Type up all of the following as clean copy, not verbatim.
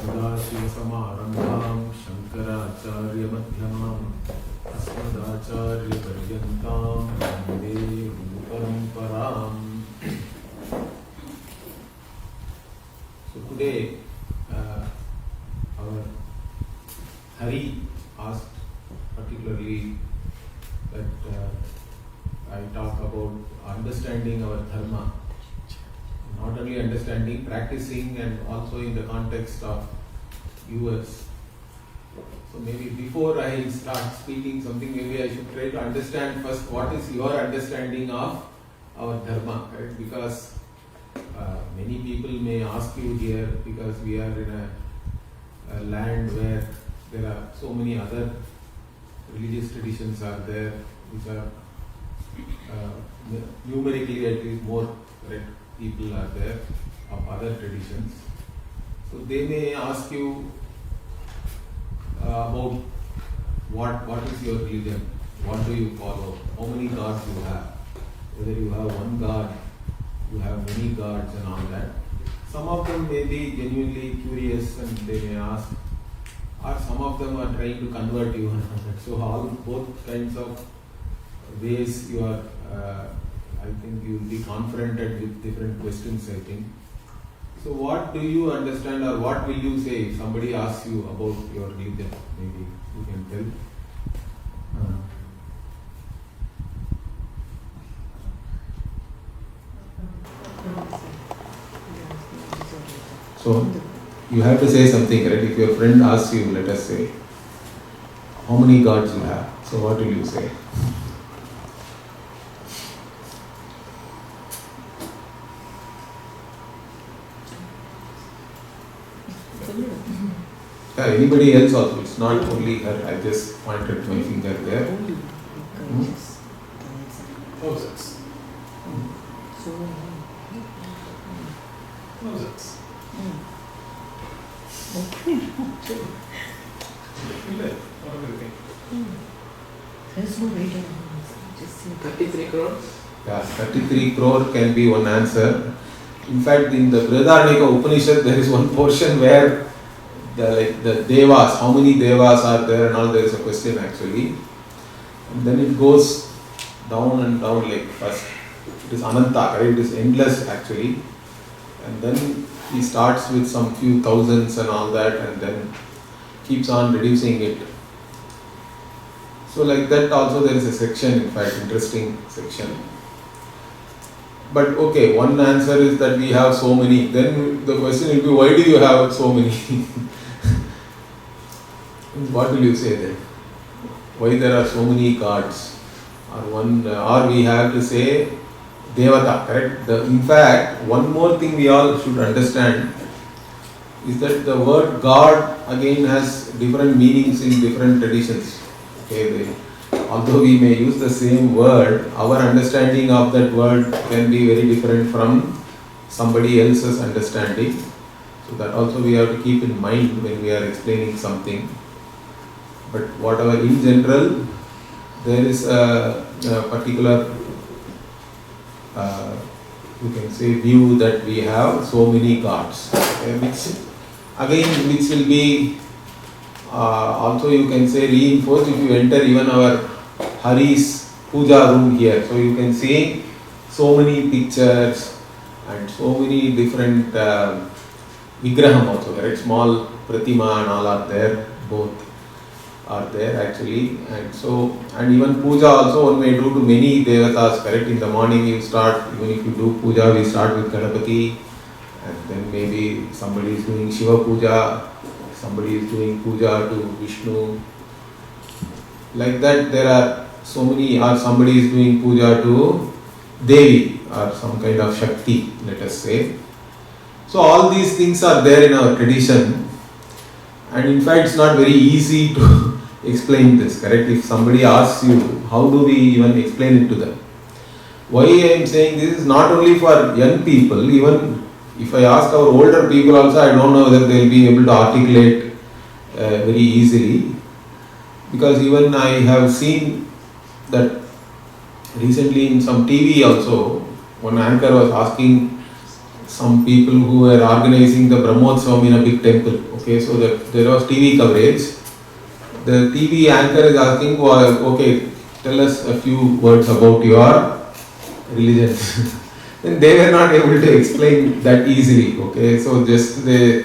सदाशिवसमारम्भां शङ्कराचार्यमध्यमाम् अस्मदाचार्यपर्यन्तां वन्दे गुरुपरम्पराम्. So today our Hari asked particularly that I talk about understanding our Dharma. Not only understanding, practicing, and also in the context of viewers. So maybe before I start speaking something, maybe I should try to understand first what is your understanding of our Dharma, right? Because many people may ask you here, because we are in a land where there are so many other religious traditions are there, which are numerically at least more, right? People are there of other traditions. So they may ask you about what is your religion, what do you follow, how many gods you have, whether you have one god, you have many gods and all that. Some of them may be genuinely curious and they may ask, or some of them are trying to convert you and all that. So both kinds of ways you are I think you will be confronted with different questions, I think. So what do you understand, or what will you say if somebody asks you about your religion? Maybe you can tell. So you have to say something, right? If your friend asks you, let us say, how many gods you have? So what will you say? Yeah, anybody else also, it's not only her, I just pointed my finger there. Moses. Moses. What do you think? There's no way to just 33 crores? Yeah, 33 crore can be one answer. In fact, in the Vedantic Upanishad, there is one portion where the devas, how many devas are there and all, there is a question actually. And then it goes down and down, like first it is Ananta, right? It is endless actually. And then he starts with some few thousands and all that, and then keeps on reducing it. So like that also there is a section, in fact, interesting section. But okay, one answer is that we have so many. Then the question will be, why do you have so many? What will you say then? Why there are so many gods? Or we have to say Devata, correct? In fact, one more thing we all should understand is that the word God again has different meanings in different traditions. Okay, although we may use the same word, our understanding of that word can be very different from somebody else's understanding. So that also we have to keep in mind when we are explaining something. But whatever, in general, there is a particular, you can say, view that we have so many gods, which will be also, you can say, reinforced if you enter even our Hari's puja room here. So you can see so many pictures and so many different vigraham also, right? Small pratima and all are there, both are there actually. And so, and even puja also one may do to many devatas, correct? In the morning you start, even if you do puja, we start with Ganapati, and then maybe somebody is doing Shiva puja, somebody is doing puja to Vishnu. Like that there are so many, or somebody is doing puja to Devi or some kind of Shakti, let us say. So all these things are there in our tradition, and in fact it's not very easy to explain this, correct? If somebody asks you, how do we even explain it to them? Why I am saying this is not only for young people, even if I ask our older people also, I don't know whether they will be able to articulate very easily. Because even I have seen that recently in some TV also, one anchor was asking some people who were organizing the Brahmotsavam in a big temple. Okay, so there was TV coverage. The TV anchor is asking, okay, tell us a few words about your religion. And they were not able to explain that easily. Okay, so just they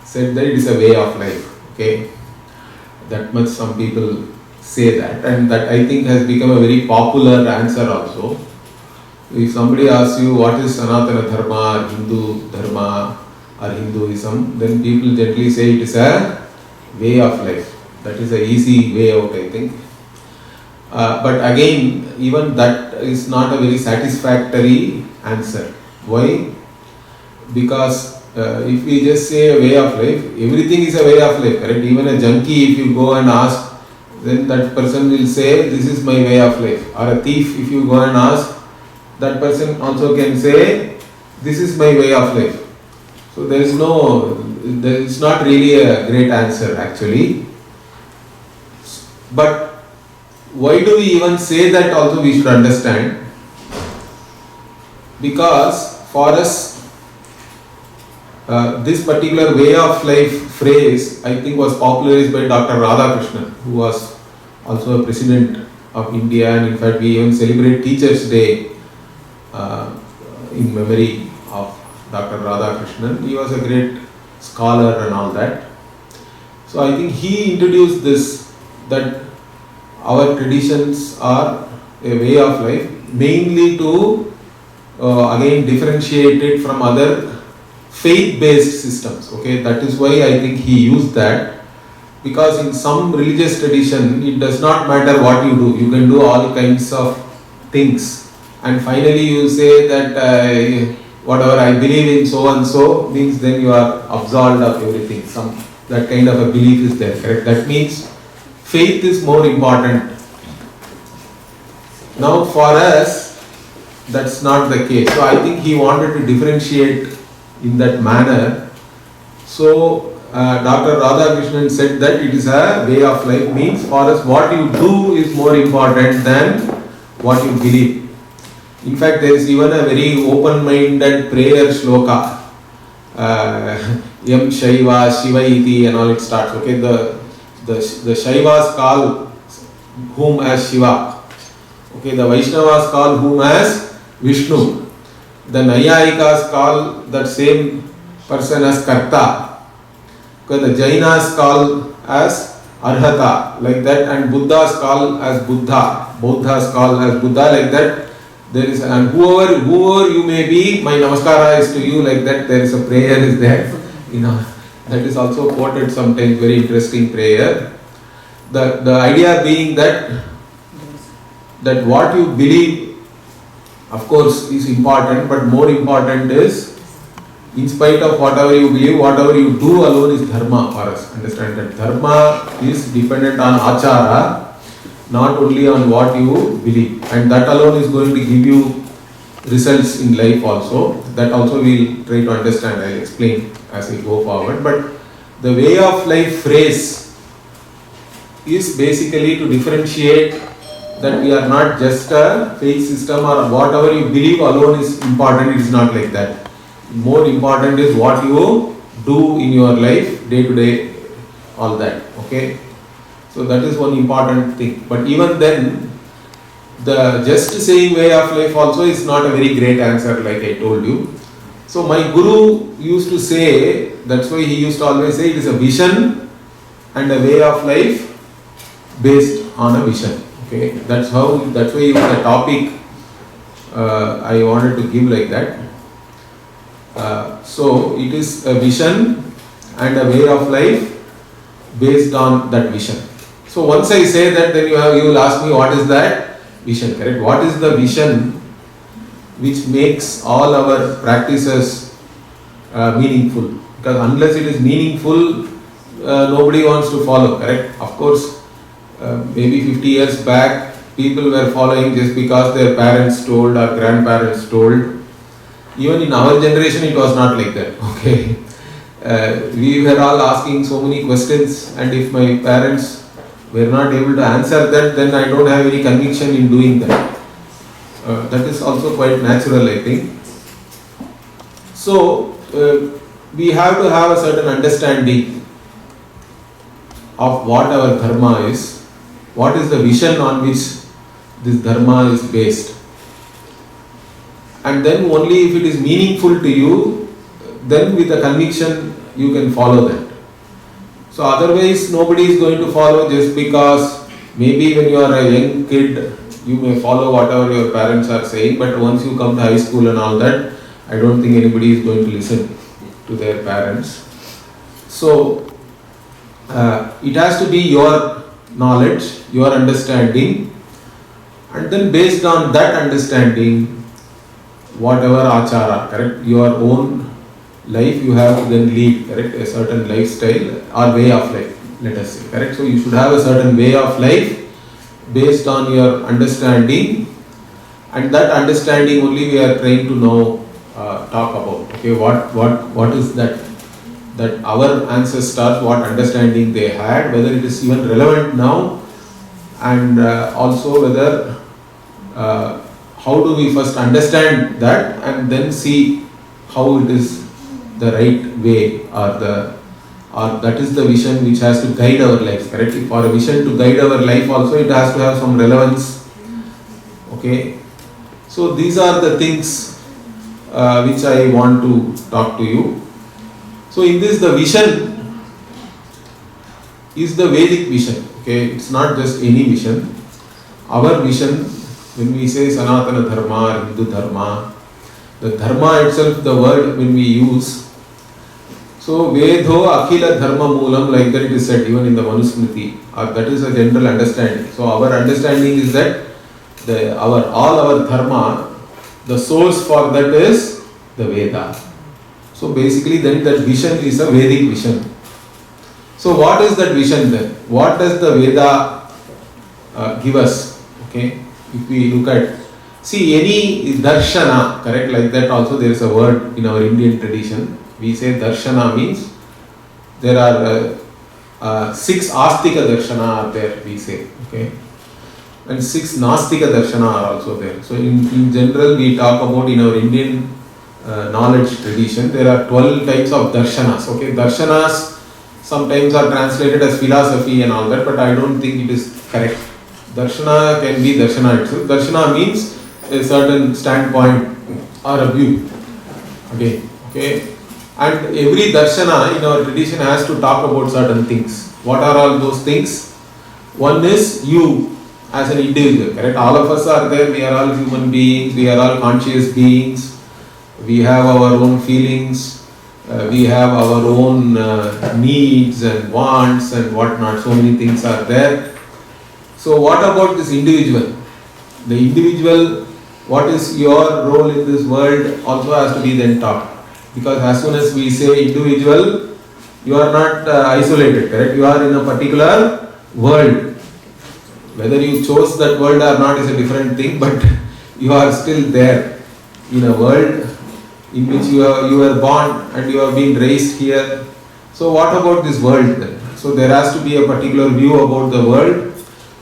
said that it is a way of life. Okay, that much some people say that, and that I think has become a very popular answer also. If somebody asks you what is Sanatana Dharma or Hindu Dharma or Hinduism, then people gently say it is a way of life. That is a easy way out, I think. But again, even that is not a very satisfactory answer. Why? Because if we just say a way of life, everything is a way of life, correct? Even a junkie, if you go and ask, then that person will say, this is my way of life. Or a thief, if you go and ask, that person also can say, this is my way of life. So there is not really a great answer actually. But why do we even say that also we should understand? Because for us, this particular way of life phrase, I think, was popularized by Dr. Radhakrishnan, who was also a president of India, and in fact we even celebrate Teachers' Day in memory of Dr. Radhakrishnan. He was a great scholar and all that. So I think he introduced this, that our traditions are a way of life, mainly to again differentiate it from other faith-based systems. Okay, that is why I think he used that, because in some religious tradition it does not matter what you do, you can do all kinds of things, and finally you say that whatever I believe in so and so means then you are absolved of everything. That kind of a belief is there, correct? That means faith is more important. Now for us, that's not the case. So I think he wanted to differentiate in that manner. So Dr. Radhakrishnan said that it is a way of life, means for us what you do is more important than what you believe. In fact, there is even a very open-minded prayer shloka. Yam Shaiva Shiva iti and all it starts. Okay, the Shaivas call whom as Shiva. Okay, the Vaishnavas call whom as Vishnu. The Nayayikas call that same person as Karta. Okay, the Jainas call as Arhata, like that, and Buddhas call as Buddha. Buddhas call as Buddha, like that. There is, and whoever you may be, my namaskara is to you, like that. There is a prayer is there. That is also quoted sometimes, very interesting prayer. The idea being that what you believe, of course, is important, but more important is, in spite of whatever you believe, whatever you do alone is dharma for us. Understand that dharma is dependent on achara, not only on what you believe, and that alone is going to give you results in life also. That also we will try to understand. I will explain as we go forward. But the way of life phrase is basically to differentiate that we are not just a faith system or whatever you believe alone is important. It is not like that. More important is what you do in your life, day to day, all that. Okay. So that is one important thing. But even then, the just saying way of life also is not a very great answer, like I told you. So my guru used to say, that's why he used to always say, it is a vision and a way of life based on a vision. Okay, that's why even the topic I wanted to give like that. So it is a vision and a way of life based on that vision. So once I say that, then you will ask me, what is that vision, correct? What is the vision which makes all our practices meaningful? Because unless it is meaningful, nobody wants to follow, correct? Of course, maybe 50 years back, people were following just because their parents told or grandparents told. Even in our generation, it was not like that, okay? We were all asking so many questions, and if my parents were not able to answer that, then I don't have any conviction in doing that. That is also quite natural, I think. So we have to have a certain understanding of what our dharma is, what is the vision on which this dharma is based. And then only if it is meaningful to you, then with a conviction you can follow that. So otherwise nobody is going to follow just because maybe when you are a young kid you may follow whatever your parents are saying, but once you come to high school and all that, I don't think anybody is going to listen to their parents. So it has to be your knowledge, your understanding, and then based on that understanding, whatever achara, correct, your own life you have to then lead, correct, a certain lifestyle or way of life, let us say, correct. So you should have a certain way of life based on your understanding, and that understanding only we are trying to know, talk about. Okay, what is that our ancestors, what understanding they had, whether it is even relevant now, and also whether how do we first understand that and then see how it is the right way, or that is the vision which has to guide our lives, correct? For a vision to guide our life also, it has to have some relevance. Okay, so these are the things which I want to talk to you. So in this, the vision is the Vedic vision. Okay, it's not just any vision. Our vision, when we say Sanatana Dharma, Hindu Dharma, the Dharma itself, the word when we use, so Vedo Akhila Dharma Moolam, like that it is said even in the Manusmriti, that is a general understanding. So our understanding is that all our Dharma, the source for that is the Veda. So basically then that vision is a Vedic vision. So what is that vision then? What does the Veda give us? Okay, if we look at, see any darshana, correct, like that also there is a word in our Indian tradition. We say darshana means there are 6 astika darshana are there, we say, okay, and 6 nastika darshana are also there. So in general we talk about in our Indian knowledge tradition, there are 12 types of darshanas. Okay, darshanas sometimes are translated as philosophy and all that, but I don't think it is correct. Darshana can be darshana itself. Darshana means a certain standpoint or a view. Okay. And every darshana in our tradition has to talk about certain things. What are all those things? One is you as an individual, correct? All of us are there, we are all human beings, we are all conscious beings, we have our own feelings, we have our own needs and wants and whatnot, so many things are there. So what about this individual? The individual, what is your role in this world also has to be then taught. Because as soon as we say individual, you are not isolated, correct? You are in a particular world. Whether you chose that world or not is a different thing, but you are still there in a world in which you were born and you have been raised here. So what about this world then? So there has to be a particular view about the world,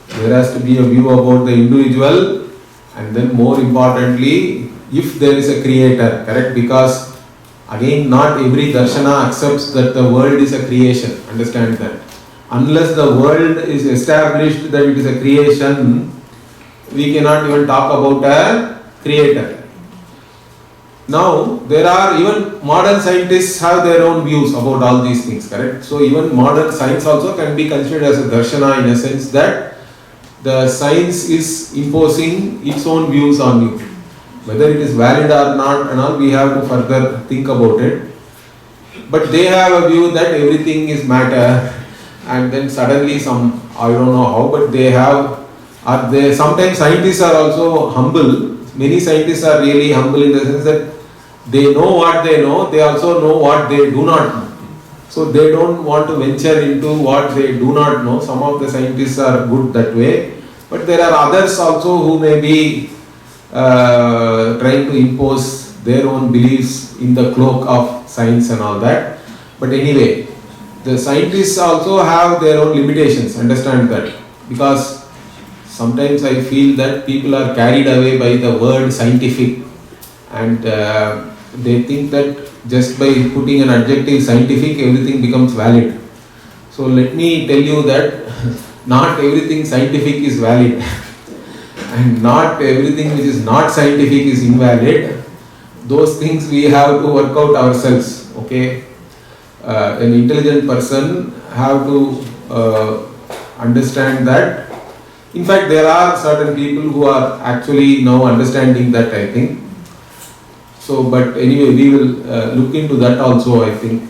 there has to be a view about the individual, and then more importantly, if there is a creator, correct? Because again, not every darshana accepts that the world is a creation, understand that. Unless the world is established that it is a creation, we cannot even talk about a creator. Now, there are even modern scientists have their own views about all these things, correct? So even modern science also can be considered as a darshana in a sense that the science is imposing its own views on you. Whether it is valid or not and all, we have to further think about it. But they have a view that everything is matter, and then suddenly some, I don't know how, but sometimes scientists are also humble. Many scientists are really humble in the sense that they know what they know, they also know what they do not know. So they don't want to venture into what they do not know. Some of the scientists are good that way, but there are others also who may be trying to impose their own beliefs in the cloak of science and all that. But anyway, the scientists also have their own limitations, understand that. Because sometimes I feel that people are carried away by the word scientific, and they think that just by putting an adjective scientific, everything becomes valid. So let me tell you that not everything scientific is valid and not everything which is not scientific is invalid. Those things we have to work out ourselves. Okay, an intelligent person have to understand that. In fact, there are certain people who are actually now understanding that, I think. So, but anyway, we will look into that also, I think,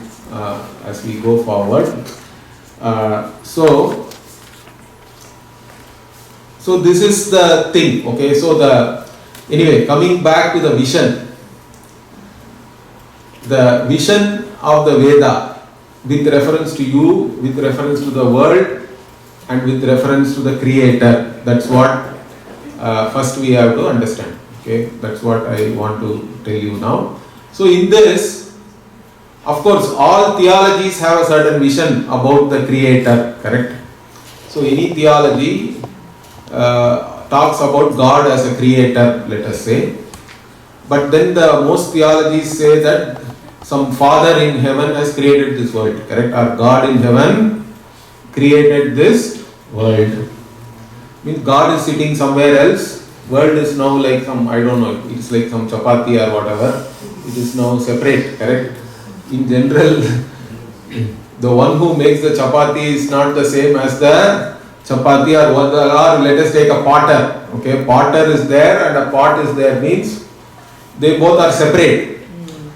as we go forward. So this is the thing. Okay, so anyway, coming back to the vision of the Veda with reference to you, with reference to the world, and with reference to the Creator. That's what first we have to understand. Okay, that's what I want to tell you now. So in this, of course, all theologies have a certain vision about the Creator, correct? So any theology talks about God as a creator, let us say. But then the most theologies say that some Father in heaven has created this world, correct? Or God in heaven created this world. Means God is sitting somewhere else. World is now like some, I don't know, it's like some chapati or whatever. It is now separate, correct? In general, the one who makes the chapati is not the same as the chapati or let us take a potter. Okay, potter is there and a pot is there, means they both are separate.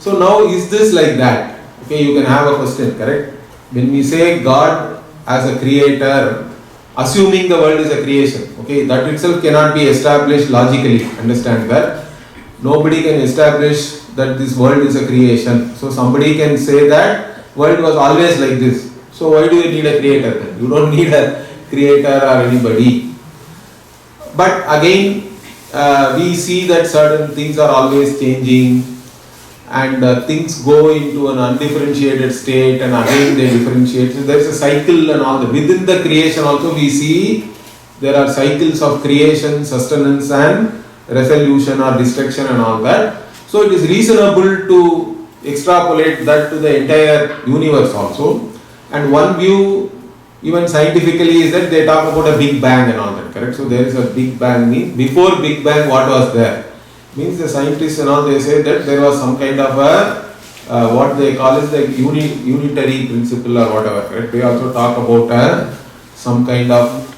So now is this like that? Okay, you can have a question, correct? When we say God as a creator, assuming the world is a creation, okay, that itself cannot be established logically, understand that? Nobody can establish that this world is a creation. So somebody can say that world was always like this. So why do you need a creator then? You don't need a creator or anybody. But again, we see that certain things are always changing and things go into an undifferentiated state and again they differentiate. So there is a cycle and all that. Within the creation also we see there are cycles of creation, sustenance and resolution or destruction and all that. So it is reasonable to extrapolate that to the entire universe also. And one view, even scientifically, is that they talk about a Big Bang and all that, correct? So there is a Big Bang, means before Big Bang what was there? Means the scientists and all, they say that there was some kind of a what they call is the unitary principle or whatever, correct? They also talk about some kind of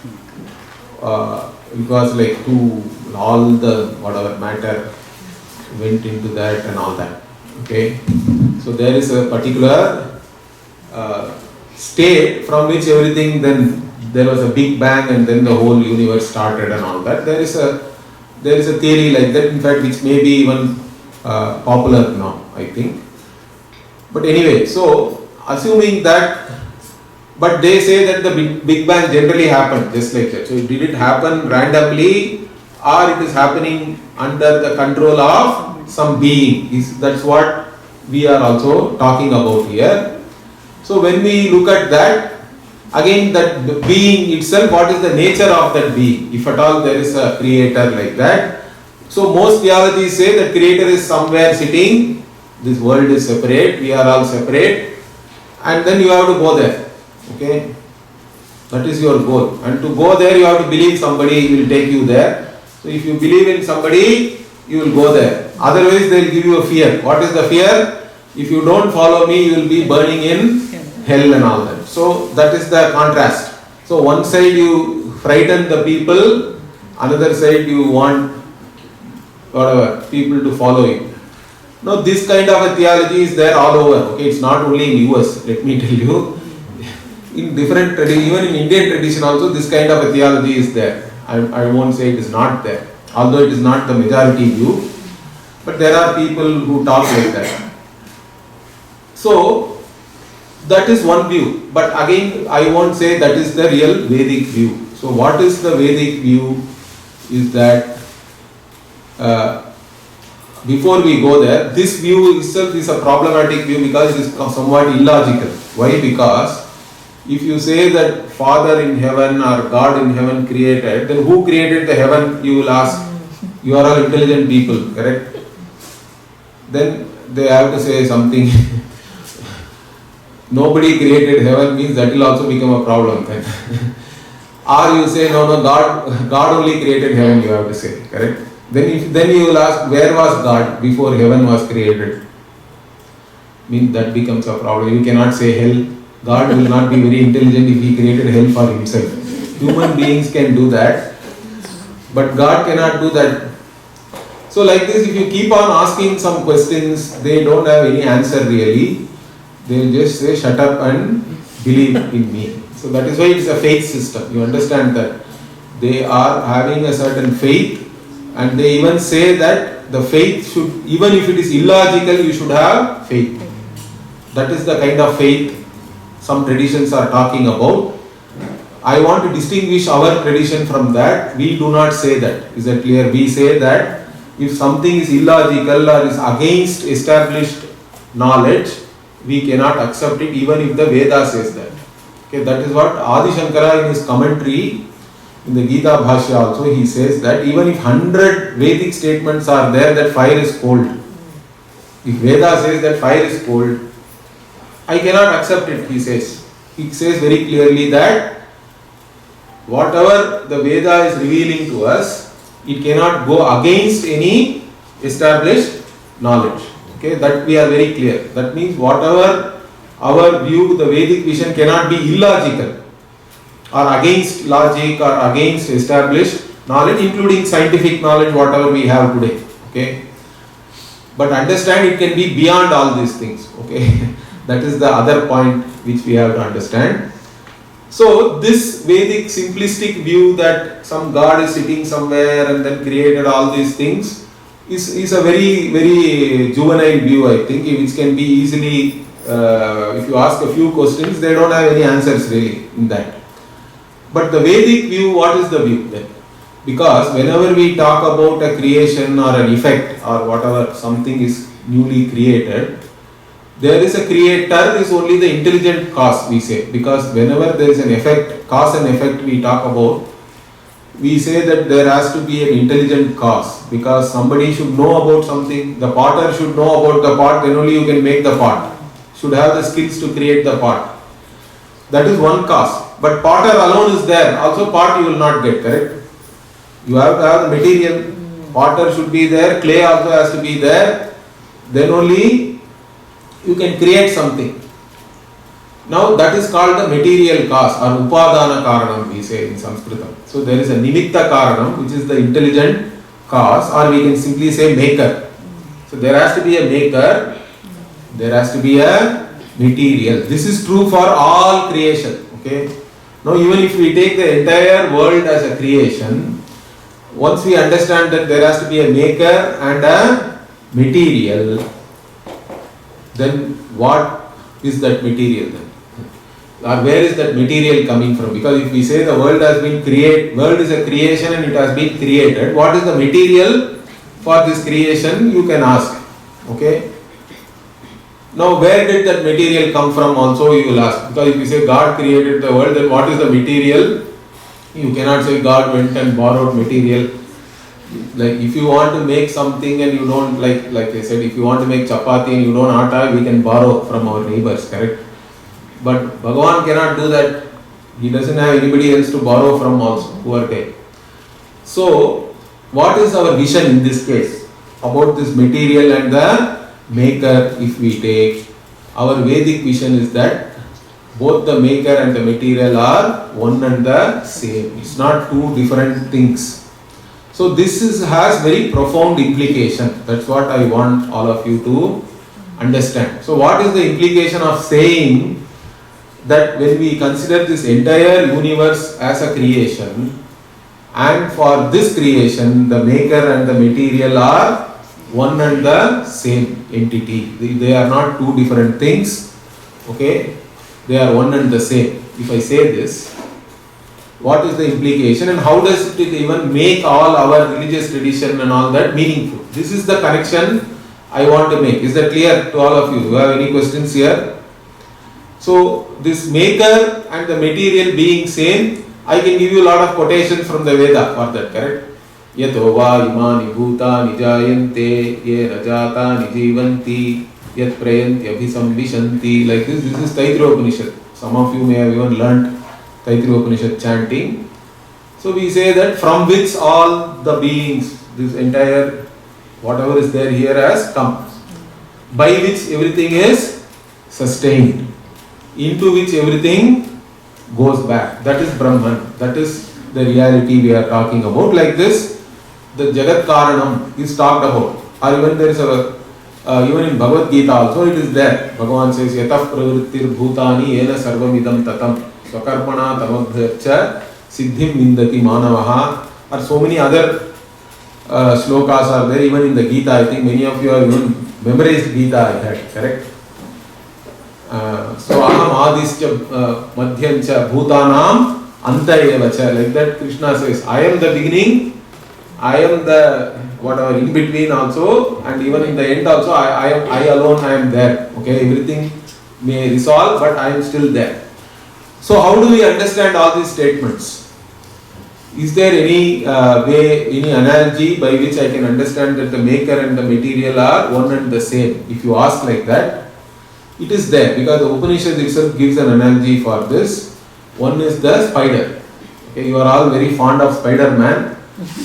it was like all the whatever matter went into that and all that. Okay, so there is a particular state from which everything, then there was a Big Bang and then the whole universe started and all that. There is a theory like that, in fact, which may be even popular now, I think. But anyway, so assuming that, but they say that the Big Bang generally happened just like that. So did it happen randomly or it is happening under the control of some being? That's what we are also talking about here. So when we look at that, again that being itself, what is the nature of that being? If at all there is a creator like that. So most theologies say that creator is somewhere sitting, this world is separate, we are all separate, and then you have to go there. Okay, that is your goal. And to go there you have to believe somebody will take you there. So if you believe in somebody, you will go there. Otherwise they will give you a fear. What is the fear? If you don't follow me, you will be burning in hell and all that. So that is the contrast. So one side you frighten the people, another side you want whatever people to follow you. Now this kind of a theology is there all over. Okay, it's not only in US, let me tell you. In different tradition, even in Indian tradition also, this kind of a theology is there. I won't say it is not there, although it is not the majority view, but there are people who talk like that. So that is one view, but again I won't say that is the real Vedic view. So what is the Vedic view is that before we go there, this view itself is a problematic view because it is somewhat illogical. Why? Because if you say that Father in heaven or God in heaven created, then who created the heaven? You will ask. You are all intelligent people, correct? Then they have to say something. Nobody created heaven means that will also become a problem then. Or you say no, God only created heaven, you have to say, correct? Then you will ask, where was God before heaven was created? Means that becomes a problem. You cannot say hell. God will not be very intelligent if he created hell for himself. Human beings can do that, but God cannot do that. So like this, if you keep on asking some questions, they don't have any answer really. They will just say, shut up and believe in me. So that is why it is a faith system. You understand that? They are having a certain faith, and they even say that the faith should, even if it is illogical, you should have faith. That is the kind of faith some traditions are talking about. I want to distinguish our tradition from that. We do not say that. Is that clear? We say that if something is illogical or is against established knowledge, we cannot accept it even if the Veda says that. Okay, that is what Adi Shankara in his commentary in the Gita Bhashya also he says that even if 100 Vedic statements are there that fire is cold, if Veda says that fire is cold, I cannot accept it, he says. He says very clearly that whatever the Veda is revealing to us, it cannot go against any established knowledge. Okay, that we are very clear. That means whatever our view, the Vedic vision cannot be illogical or against logic or against established knowledge, including scientific knowledge, whatever we have today. Okay, but understand it can be beyond all these things. Okay, that is the other point which we have to understand. So this Vedic simplistic view that some God is sitting somewhere and then created all these things is a very, very juvenile view, I think, which can be easily, if you ask a few questions, they don't have any answers really in that. But the Vedic view, what is the view then? Because whenever we talk about a creation or an effect or whatever, something is newly created, there is a creator is only the intelligent cause, we say. Because whenever there is an effect, cause and effect we talk about, we say that there has to be an intelligent cause. Because somebody should know about something, the potter should know about the pot, then only you can make the pot. Should have the skills to create the pot. That is one cause. But potter alone is there, also pot you will not get, correct? You have to have the material, potter should be there, clay also has to be there, then only you can create something. Now that is called the material cause or upadana karanam we say in Sanskritam. So there is a nimitta karanam which is the intelligent cause, or we can simply say maker. So there has to be a maker, there has to be a material. This is true for all creation. Okay. Now even if we take the entire world as a creation, once we understand that there has to be a maker and a material, then what is that material then? Or where is that material coming from? Because if we say the world has been created, world is a creation and it has been created, what is the material for this creation? You can ask. Okay. Now where did that material come from also you will ask. Because if you say God created the world, then what is the material? You cannot say God went and borrowed material. Like if you want to make something and you don't like I said, if you want to make chapati and you don't atta, we can borrow from our neighbors, correct? But Bhagavan cannot do that. He doesn't have anybody else to borrow from also, poor guy. So what is our vision in this case about this material and the maker? If we take our Vedic vision is that both the maker and the material are one and the same. It's not two different things. So this has very profound implication. That's what I want all of you to understand. So what is the implication of saying that when we consider this entire universe as a creation, and for this creation the maker and the material are one and the same entity. They are not two different things. Okay, they are one and the same. If I say this, what is the implication and how does it even make all our religious tradition and all that meaningful? This is the connection I want to make. Is that clear to all of you? Do you have any questions here? So this maker and the material being same, I can give you a lot of quotations from the Veda for that, correct? Yato va imani bhutani jayante ye rajatani jivanti yat prayanti abhisambhishanti. Like this is Taittiriya Upanishad. Some of you may have even learnt Taittiriya Upanishad chanting. So we say that from which all the beings, this entire whatever is there here has come, by which everything is sustained, into which everything goes back. That is Brahman. That is the reality we are talking about. Like this, the Jagat Karanam is talked about. Or even there is even in Bhagavad Gita also it is there. Bhagavan says, Yatah pravrittir bhutani yena sarvam idam tatam swakarmana tamabhyarcha siddhim vindati manavaha. Or so many other slokas are there even in the Gita. I think many of you have even memorized Gita, I had, correct? So aham adischa madhyamcha bhutanam anta evacha. Like that Krishna says, I am the beginning, I am the whatever in between also, and even in the end also, I alone I am there. Okay, everything may resolve, but I am still there. So how do we understand all these statements? Is there any way, any analogy by which I can understand that the maker and the material are one and the same? If you ask like that, it is there because the Upanishad itself gives an analogy for this. One is the spider. Okay, you are all very fond of Spider-Man,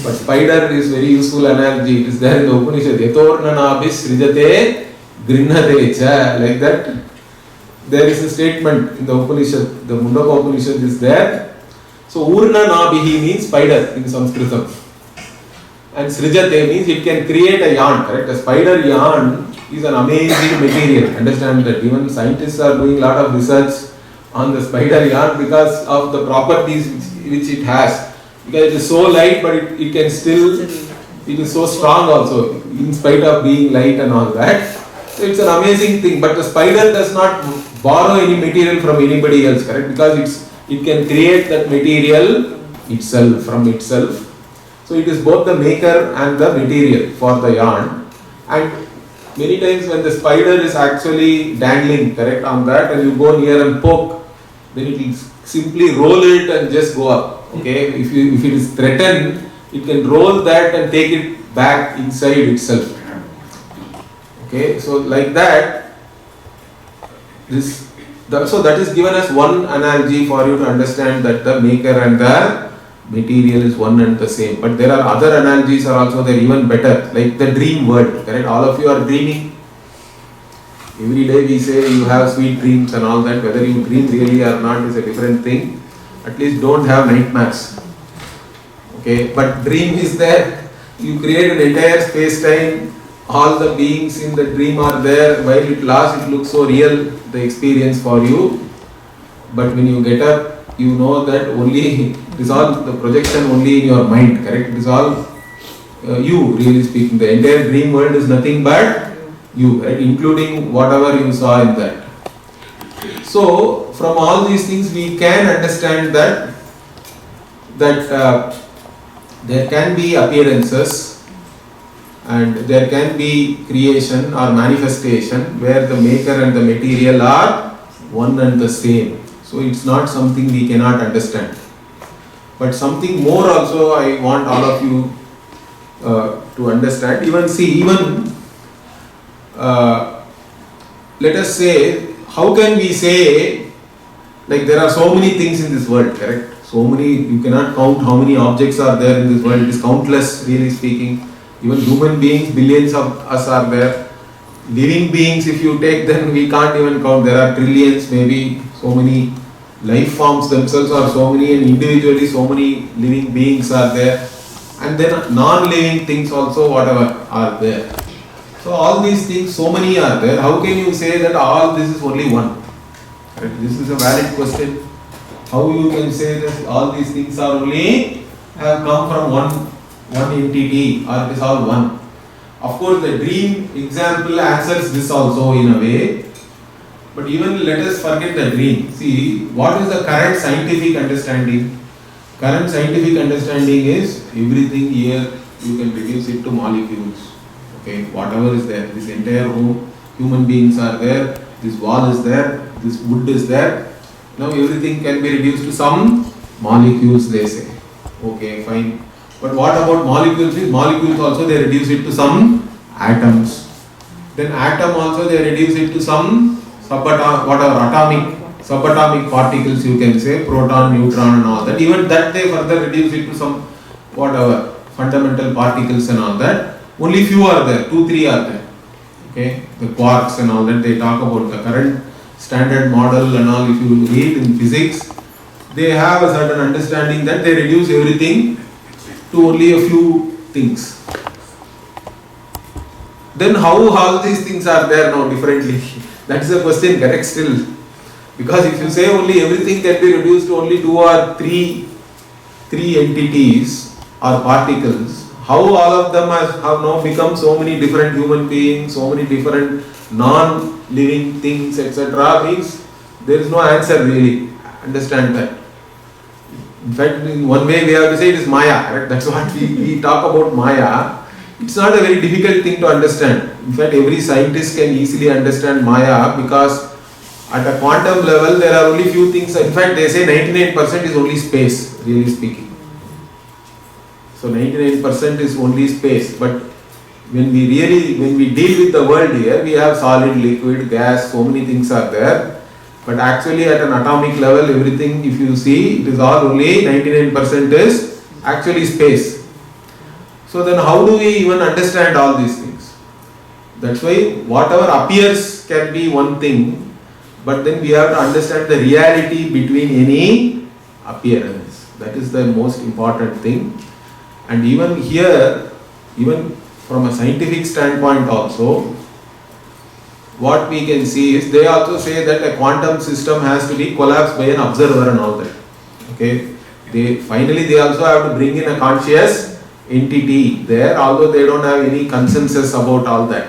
but spider is very useful analogy. It is there in the Upanishad. Yatornanabhis srijate grinnate cha. Like that, there is a statement in the Upanishad. The Mundaka Upanishad is there. So Urna Nabihi means spider in Sanskritam. And Srijate means it can create a yarn, correct? A spider yarn is an amazing material. Understand that even scientists are doing a lot of research on the spider yarn because of the properties which it has. Because it is so light but it can still, it is so strong also in spite of being light and all that. So it's an amazing thing, but the spider does not borrow any material from anybody else, correct? Because it can create that material itself, from itself. So it is both the maker and the material for the yarn. And many times when the spider is actually dangling, correct, on that and you go near and poke, then it will simply roll it and just go up. Okay, if it is threatened, it can roll that and take it back inside itself. Okay, so like that, so that is given as one analogy for you to understand that the maker and the material is one and the same. But there are other analogies are also there even better, like the dream world, correct? All of you are dreaming. Every day we say you have sweet dreams and all that. Whether you dream really or not is a different thing. At least don't have nightmares. Okay, but dream is there. You create an entire space-time. All the beings in the dream are there. While it lasts, it looks so real, the experience for you. But when you get up, you know that only it is all the projection only in your mind, correct? It is all you, really speaking. The entire dream world is nothing but you, right? Including whatever you saw in that. So, from all these things, we can understand that there can be appearances and there can be creation or manifestation where the maker and the material are one and the same. So it's not something we cannot understand. But something more also I want all of you to understand. Let us say, how can we say, like there are so many things in this world, correct? So many, you cannot count how many objects are there in this world. It is countless, really speaking. Even human beings, billions of us are there. Living beings, if you take them, we can't even count. There are trillions, maybe so many life forms themselves are so many, and individually so many living beings are there. And then non-living things also, whatever, are there. So all these things, so many are there. How can you say that all this is only one? Right? This is a valid question. How you can say that all these things are only have come from one entity, or it is all one? Of course, the dream example answers this also in a way. But even let us forget the dream. See, what is the current scientific understanding? Current scientific understanding is everything here you can reduce it to molecules. Okay, whatever is there, this entire room, human beings are there, this wall is there, this wood is there. Now everything can be reduced to some molecules, they say. Okay, fine. But what about molecules? Molecules also they reduce it to some atoms. Then atom also they reduce it to some subatomic particles, you can say, proton, neutron and all that. Even that they further reduce it to some fundamental particles and all that. Only few are there, 2-3 are there. Okay, the quarks and all that they talk about. The current standard model and all, if you read in physics, they have a certain understanding that they reduce everything to only a few things. Then how all these things are there now differently? That is a question, correct still. Because if you say only everything can be reduced to only 2 or 3 entities or particles, how all of them have now become so many different human beings, so many different non-living things, etc. means there is no answer really. Understand that. In fact, in one way we have to say it is Maya, right? That's what we talk about Maya. It's not a very difficult thing to understand. In fact, every scientist can easily understand Maya because at a quantum level there are only few things. In fact, they say 99% is only space, really speaking. So 99% is only space. But when we deal with the world here, we have solid, liquid, gas, so many things are there. But actually at an atomic level, everything, if you see, it is all only 99% is actually space. So then how do we even understand all these things? That's why whatever appears can be one thing, but then we have to understand the reality between any appearance. That is the most important thing. And even here, even from a scientific standpoint also, what we can see is they also say that a quantum system has to be collapsed by an observer and all that. Okay, they also have to bring in a conscious entity there, although they don't have any consensus about all that.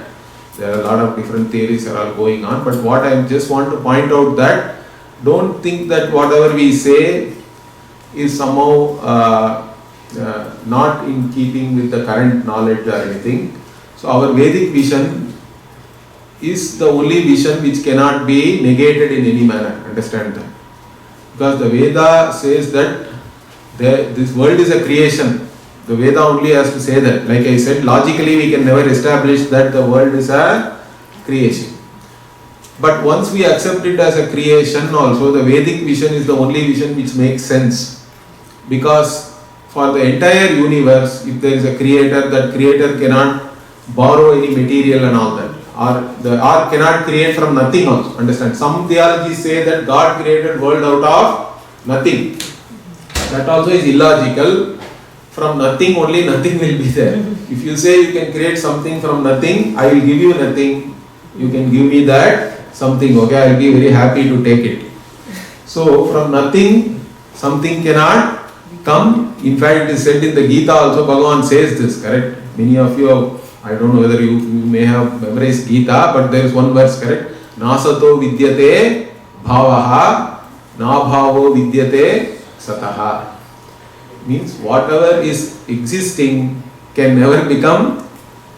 There are a lot of different theories that are going on, but what I just want to point out that don't think that whatever we say is somehow not in keeping with the current knowledge or anything. So our Vedic vision is the only vision which cannot be negated in any manner. Understand that? Because the Veda says that this world is a creation. The Veda only has to say that. Like I said, logically we can never establish that the world is a creation. But once we accept it as a creation also, the Vedic vision is the only vision which makes sense. Because for the entire universe, if there is a creator, that creator cannot borrow any material and all that. Or cannot create from nothing also. Understand? Some theologies say that God created world out of nothing. That also is illogical. From nothing only nothing will be there. If you say you can create something from nothing, I will give you nothing. You can give me that something. Okay, I will be very happy to take it. So from nothing, something cannot come. In fact, it is said in the Gita also, Bhagavan says this, correct? Many of you have, I don't know whether you may have memorized Gita, but there is one verse, correct? Nasato vidyate bhavaha, na bhavo vidyate sataha. Means whatever is existing can never become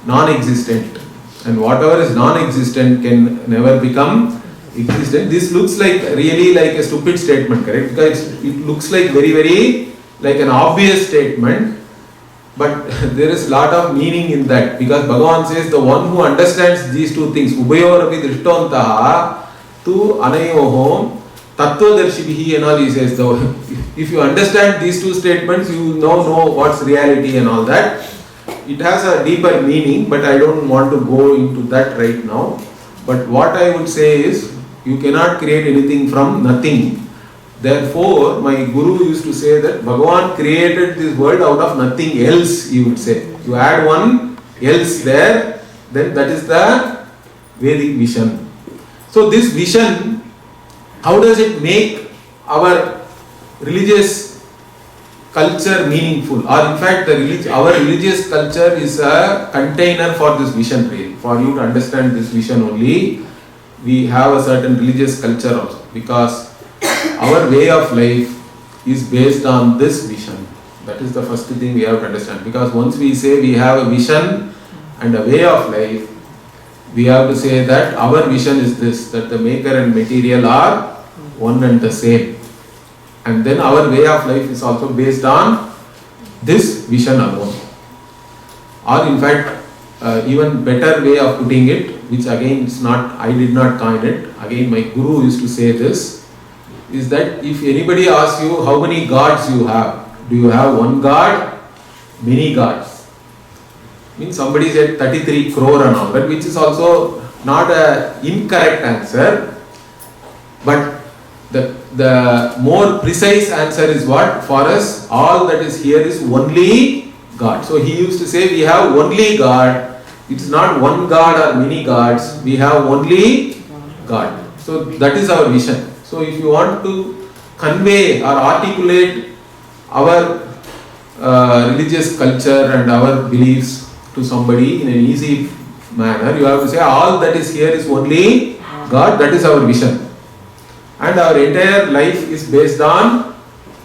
non-existent, and whatever is non-existent can never become existent. This looks like really like a stupid statement, correct? Because it looks like very, very like an obvious statement, but there is a lot of meaning in that, because Bhagavan says the one who understands these two things, ubayorapi drishtontaha tu anayohom tattvadarshibhihi and all, he says, if you understand these two statements, you now know what's reality and all that. It has a deeper meaning, but I don't want to go into that right now. But what I would say is, you cannot create anything from nothing. Therefore, my guru used to say that Bhagavan created this world out of nothing else, he would say. You add one else there, then that is the Vedic vision. So this vision, how does it make our religious culture meaningful? Or in fact, our religious culture is a container for this vision really. For you to understand this vision only, we have a certain religious culture also. Because our way of life is based on this vision. That is the first thing we have to understand. Because once we say we have a vision and a way of life, we have to say that our vision is this, that the maker and material are one and the same. And then our way of life is also based on this vision alone. Or in fact, even better way of putting it, which again it's not, I did not coin it, again my guru used to say this, is that if anybody asks you how many gods you have, do you have one god, many gods? Means somebody said 33 crore and all, but which is also not an incorrect answer, but the more precise answer is what? For us, all that is here is only God. So he used to say we have only God. It's not one God or many gods. We have only God. So that is our vision. So if you want to convey or articulate our religious culture and our beliefs to somebody in an easy manner, you have to say all that is here is only God. That is our vision. And our entire life is based on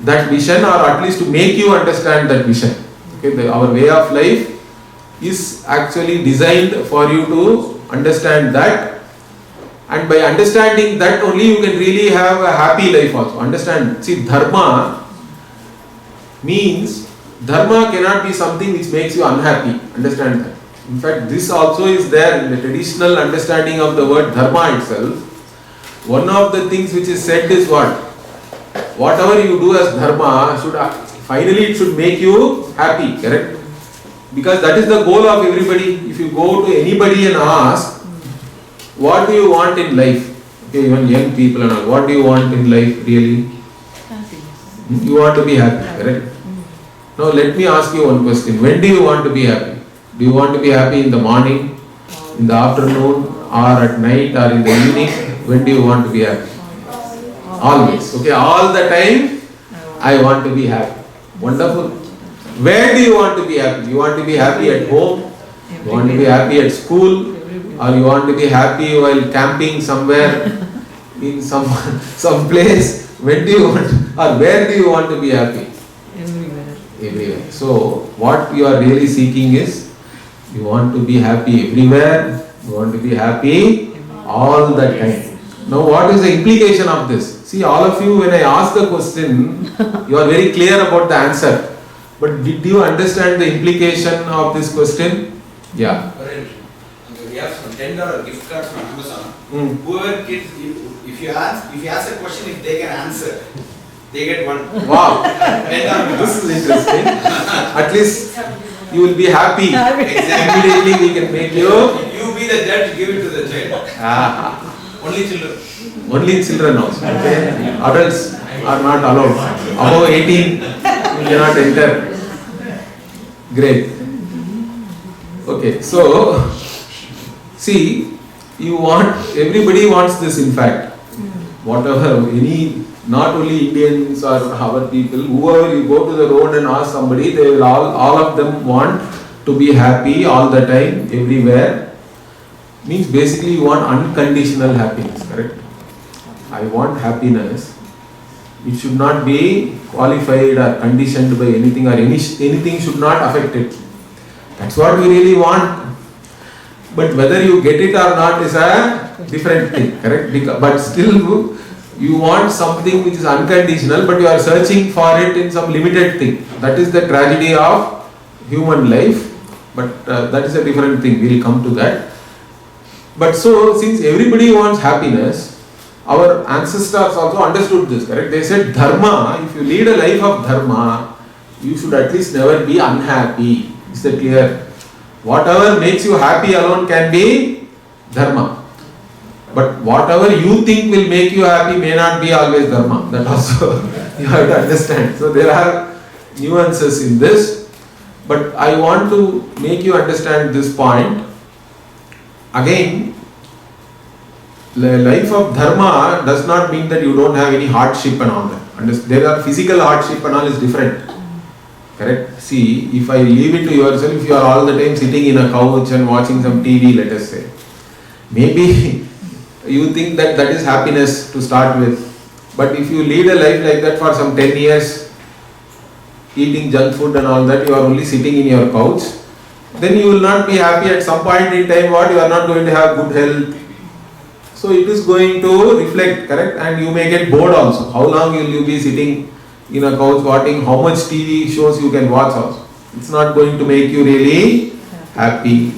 that vision, or at least to make you understand that vision. Okay, our way of life is actually designed for you to understand that, and by understanding that only you can really have a happy life also. Understand, see, Dharma means, Dharma cannot be something which makes you unhappy. Understand that. In fact, this also is there in the traditional understanding of the word Dharma itself. One of the things which is said is what? Whatever you do as Dharma, finally it should make you happy, correct? Because that is the goal of everybody. If you go to anybody and ask, what do you want in life? Okay, even young people and all, what do you want in life really? Happiness. You want to be happy, correct? Now let me ask you one question. When do you want to be happy? Do you want to be happy in the morning, in the afternoon, or at night, or in the evening? When do you want to be happy? Always. Okay, all the time I want to be happy. Wonderful. Where do you want to be happy? You want to be happy at home? You want to be happy at school? Or you want to be happy while camping somewhere in some place? When do you want, or where do you want to be happy? Everywhere. Everywhere. So what you are really seeking is, you want to be happy everywhere. You want to be happy all the time. Now what is the implication of this? See, all of you, when I ask the question, you are very clear about the answer. But did you understand the implication of this question? Yeah. We have some $10 gift cards from Amazon. Whoever kids, if you ask a question, if they can answer, they get one. Wow. $10. This is interesting. At least you will be happy. Exactly. Immediately we can make you. You be the judge, give it to the child. Only children. Only children also. Okay. Adults are not allowed. Above 18, you cannot enter. Great. Okay, so see, everybody wants this in fact. Whatever, not only Indians or our people, whoever you go to the road and ask somebody, they will all of them want to be happy all the time, everywhere. Means basically you want unconditional happiness, correct? I want happiness. It should not be qualified or conditioned by anything, or anything should not affect it. That's what we really want. But whether you get it or not is a different thing, correct? But still you want something which is unconditional, but you are searching for it in some limited thing. That is the tragedy of human life. But that is a different thing. We will come to that. But so, since everybody wants happiness, our ancestors also understood this, correct? They said Dharma, if you lead a life of Dharma, you should at least never be unhappy. Is that clear? Whatever makes you happy alone can be Dharma. But whatever you think will make you happy may not be always Dharma. That also you have to understand. So there are nuances in this. But I want to make you understand this point. Again, the life of Dharma does not mean that you don't have any hardship and all that. There are physical hardship and all is different. Correct? See, if I leave it to yourself, if you are all the time sitting in a couch and watching some TV, let us say, maybe you think that is happiness to start with. But if you lead a life like that for some 10 years, eating junk food and all that, you are only sitting in your couch, then you will not be happy. At some point in time, you are not going to have good health. So it is going to reflect, correct? And you may get bored also. How long will you be sitting in a couch watching how much TV shows you can watch also. It's not going to make you really happy.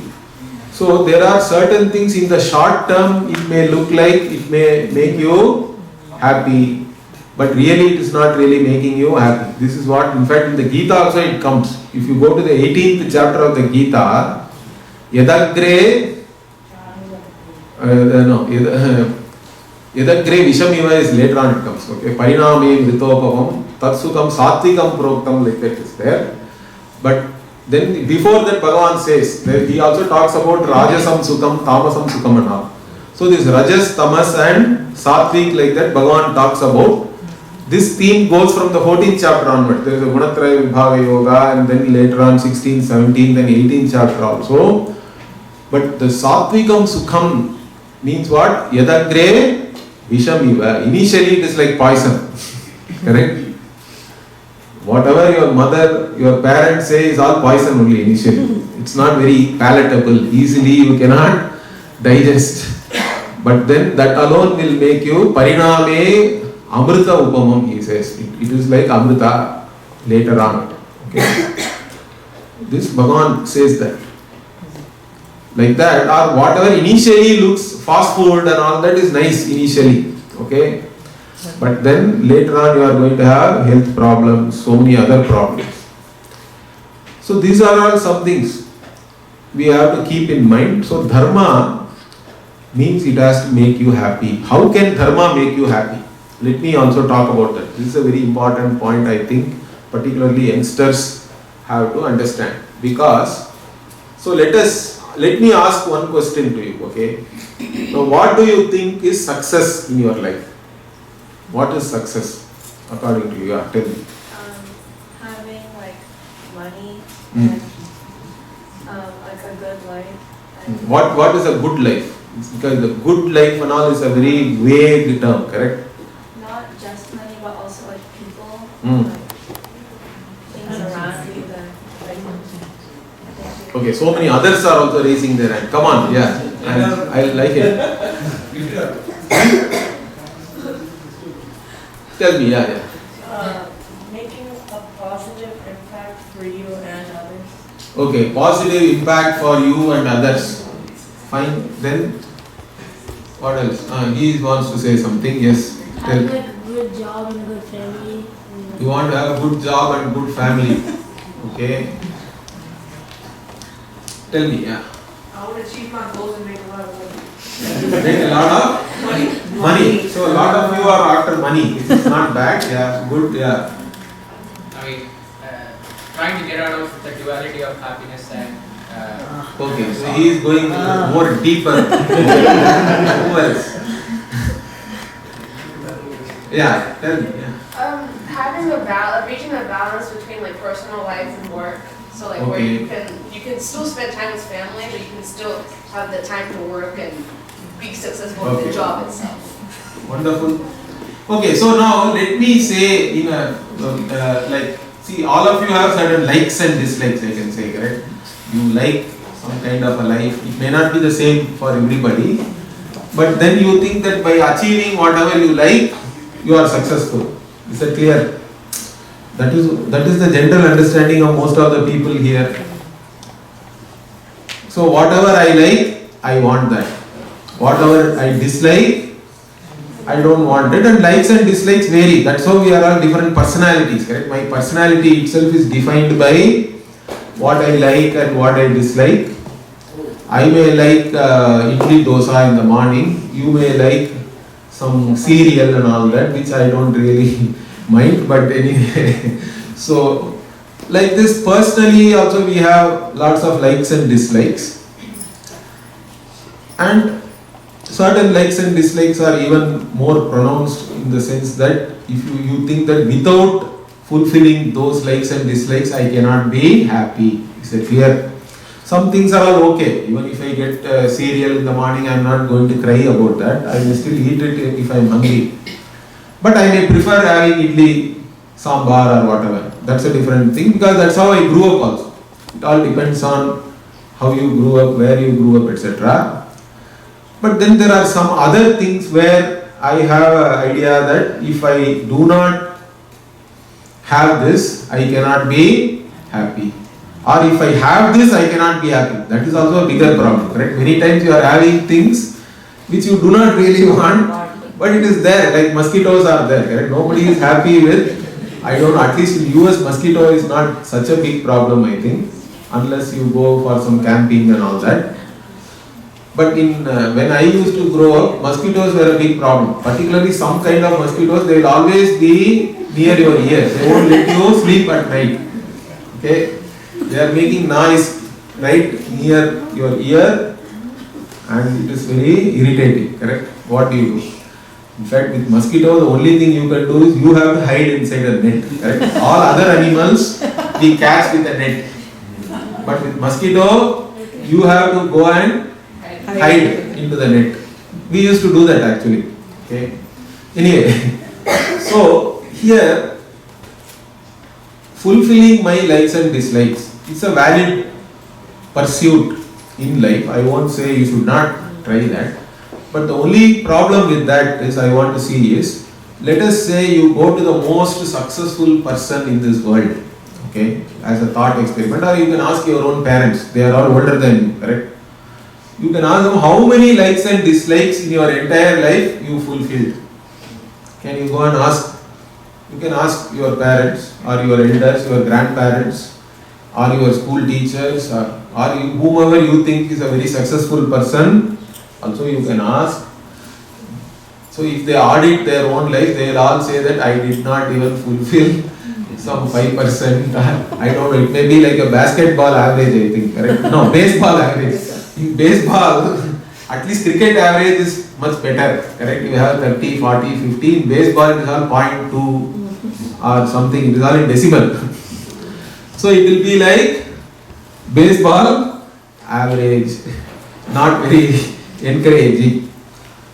So there are certain things in the short term, it may look like it may make you happy, but really it is not really making you happy. This is what, in fact, in the Gita also it comes. If you go to the 18th chapter of the Gita, Yadagre, Yadagre Vishamiva is later on it comes. Okay, Pariname Vritopamam, Tatsukam Satvikam Proktam, like that is there. But then before that Bhagavan says, he also talks about Rajasam Sukam, Tamasam Sukam and all. So this Rajas, Tamas and Satvik, like that Bhagavan talks about. This theme goes from the 14th chapter onward. There is a Gunatraya Vibhava Yoga, and then later on 16th, 17th and 18th chapter also. But the Satvikam Sukham means what? Yadagre Vishamiva. Initially it is like poison. Correct? Whatever your mother, your parents say is all poison only initially. It's not very palatable. Easily you cannot digest. But then that alone will make you Pariname Amrita Upamam, he says. It is like Amrita later on. Okay. This Bhagavan says that. Like that, or whatever initially looks fast food and all that is nice initially. Okay. But then later on you are going to have health problems, so many other problems. So these are all some things we have to keep in mind. So Dharma means it has to make you happy. How can Dharma make you happy? Let me also talk about that. This is a very important point, I think, particularly youngsters have to understand. Because, so let me ask one question to you, okay? So what do you think is success in your life? What is success according to you? Tell me. Having like money and like a good life. What is a good life? It's because the good life and all is a very vague term, correct? Not just money, but also like people, like things around you that like. Okay, so many others are also raising their hand. Come on, yeah, I like it. Tell me, yeah. Making a positive impact for you and others. Okay, positive impact for you and others. Fine, then what else? He wants to say something, yes. Tell. Have like a good job and a good family. You want to have a good job and good family. Okay. Tell me, yeah. I want to achieve my goals and make a lot of money. Make a lot of money. So a lot of you are after money. It's not bad. Yeah, good. Yeah. I mean, trying to get out of the duality of happiness and. Okay, so he is going more deeper. Who else? Yeah, tell me. Yeah. Having reaching a balance between like personal life and work. So like where you can still spend time with family, but you can still have the time to work and be successful in the job itself. Wonderful. Okay, so now let me say in a see, all of you have certain likes and dislikes, I can say, correct? You like some kind of a life. It may not be the same for everybody, but then you think that by achieving whatever you like, you are successful. Is that clear? That is the general understanding of most of the people here. So whatever I like, I want that. Whatever I dislike, I don't want it. And likes and dislikes vary. That's how we are all different personalities, correct? My personality itself is defined by what I like and what I dislike. I may like idli dosa in the morning. You may like some cereal and all that, which I don't really mind, but anyway. So, like this, personally also we have lots of likes and dislikes. And certain likes and dislikes are even more pronounced in the sense that if you think that without fulfilling those likes and dislikes, I cannot be happy. Is that clear? Some things are all okay. Even if I get cereal in the morning, I am not going to cry about that. I will still eat it if I am hungry. But I may prefer having idli, sambar or whatever. That's a different thing because that's how I grew up also. It all depends on how you grew up, where you grew up, etc. But then there are some other things where I have an idea that if I do not have this, I cannot be happy. Or if I have this, I cannot be happy. That is also a bigger problem, correct? Many times you are having things which you do not really want, but it is there, like mosquitoes are there, correct? Nobody is happy with, I don't know, at least in US mosquito is not such a big problem, I think, unless you go for some camping and all that. But when I used to grow up, mosquitoes were a big problem. Particularly some kind of mosquitoes, they will always be near your ear. They won't let you sleep at night. Okay? They are making noise right near your ear and it is very irritating. Correct? What do you do? In fact, with mosquitoes, the only thing you can do is you have to hide inside a net. Correct? All other animals we catch with a net. But with mosquito, you have to go and hide into the net. We used to do that actually. Okay. Anyway, so here, fulfilling my likes and dislikes is a valid pursuit in life. I won't say you should not try that. But the only problem with that is I want to see is, let us say you go to the most successful person in this world, okay, as a thought experiment, or you can ask your own parents. They are all older than you, correct? You can ask them how many likes and dislikes in your entire life you fulfilled. Can you go and ask? You can ask your parents or your elders, your grandparents or your school teachers or whomever you think is a very successful person. Also you can ask. So if they audit their own life, they will all say that I did not even fulfill some 5%. I don't know, it may be like a basketball average, I think, correct? No, baseball average. In baseball, at least cricket average is much better, correct? You have 30, 40, 50. In baseball it is all 0.2 or something, it is all in decimal. So it will be like baseball average, not very encouraging.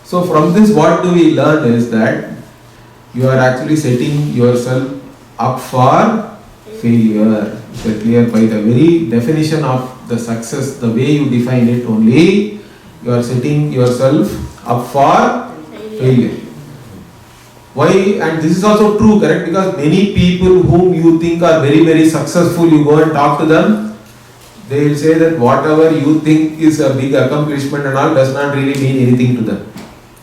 So from this what do we learn is that you are actually setting yourself up for failure. It's clear by the very definition of the success, the way you define it only, you are setting yourself up for failure. Why? And this is also true, correct? Because many people whom you think are very, very successful, you go and talk to them, they will say that whatever you think is a big accomplishment and all does not really mean anything to them.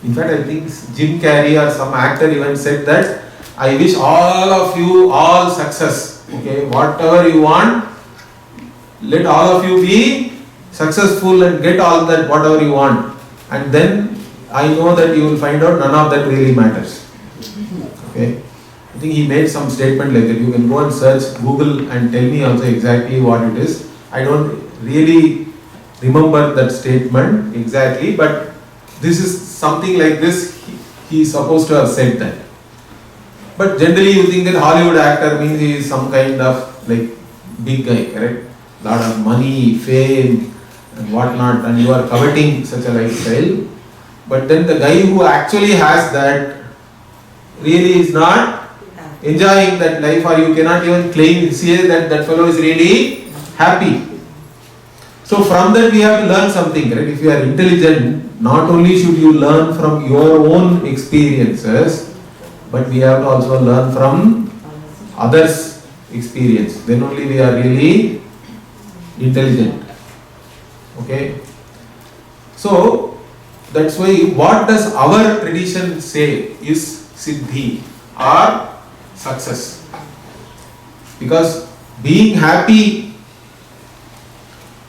In fact, I think Jim Carrey or some actor even said that I wish all of you all success. Okay, whatever you want, let all of you be successful and get all that whatever you want. And then I know that you will find out none of that really matters. Okay, I think he made some statement like that. You can go and search Google and tell me also exactly what it is. I don't really remember that statement exactly, but this is something like this. He is supposed to have said that. But generally you think that Hollywood actor means he is some kind of like big guy, correct? Lot of money, fame and whatnot, and you are coveting such a lifestyle. But then the guy who actually has that really is not enjoying that life, or you cannot even say that that fellow is really happy. So from that we have to learn something, correct? If you are intelligent, not only should you learn from your own experiences, but we have to also learn from others' experience. Then only we are really intelligent. Okay? So, that's why what does our tradition say is siddhi or success. Because being happy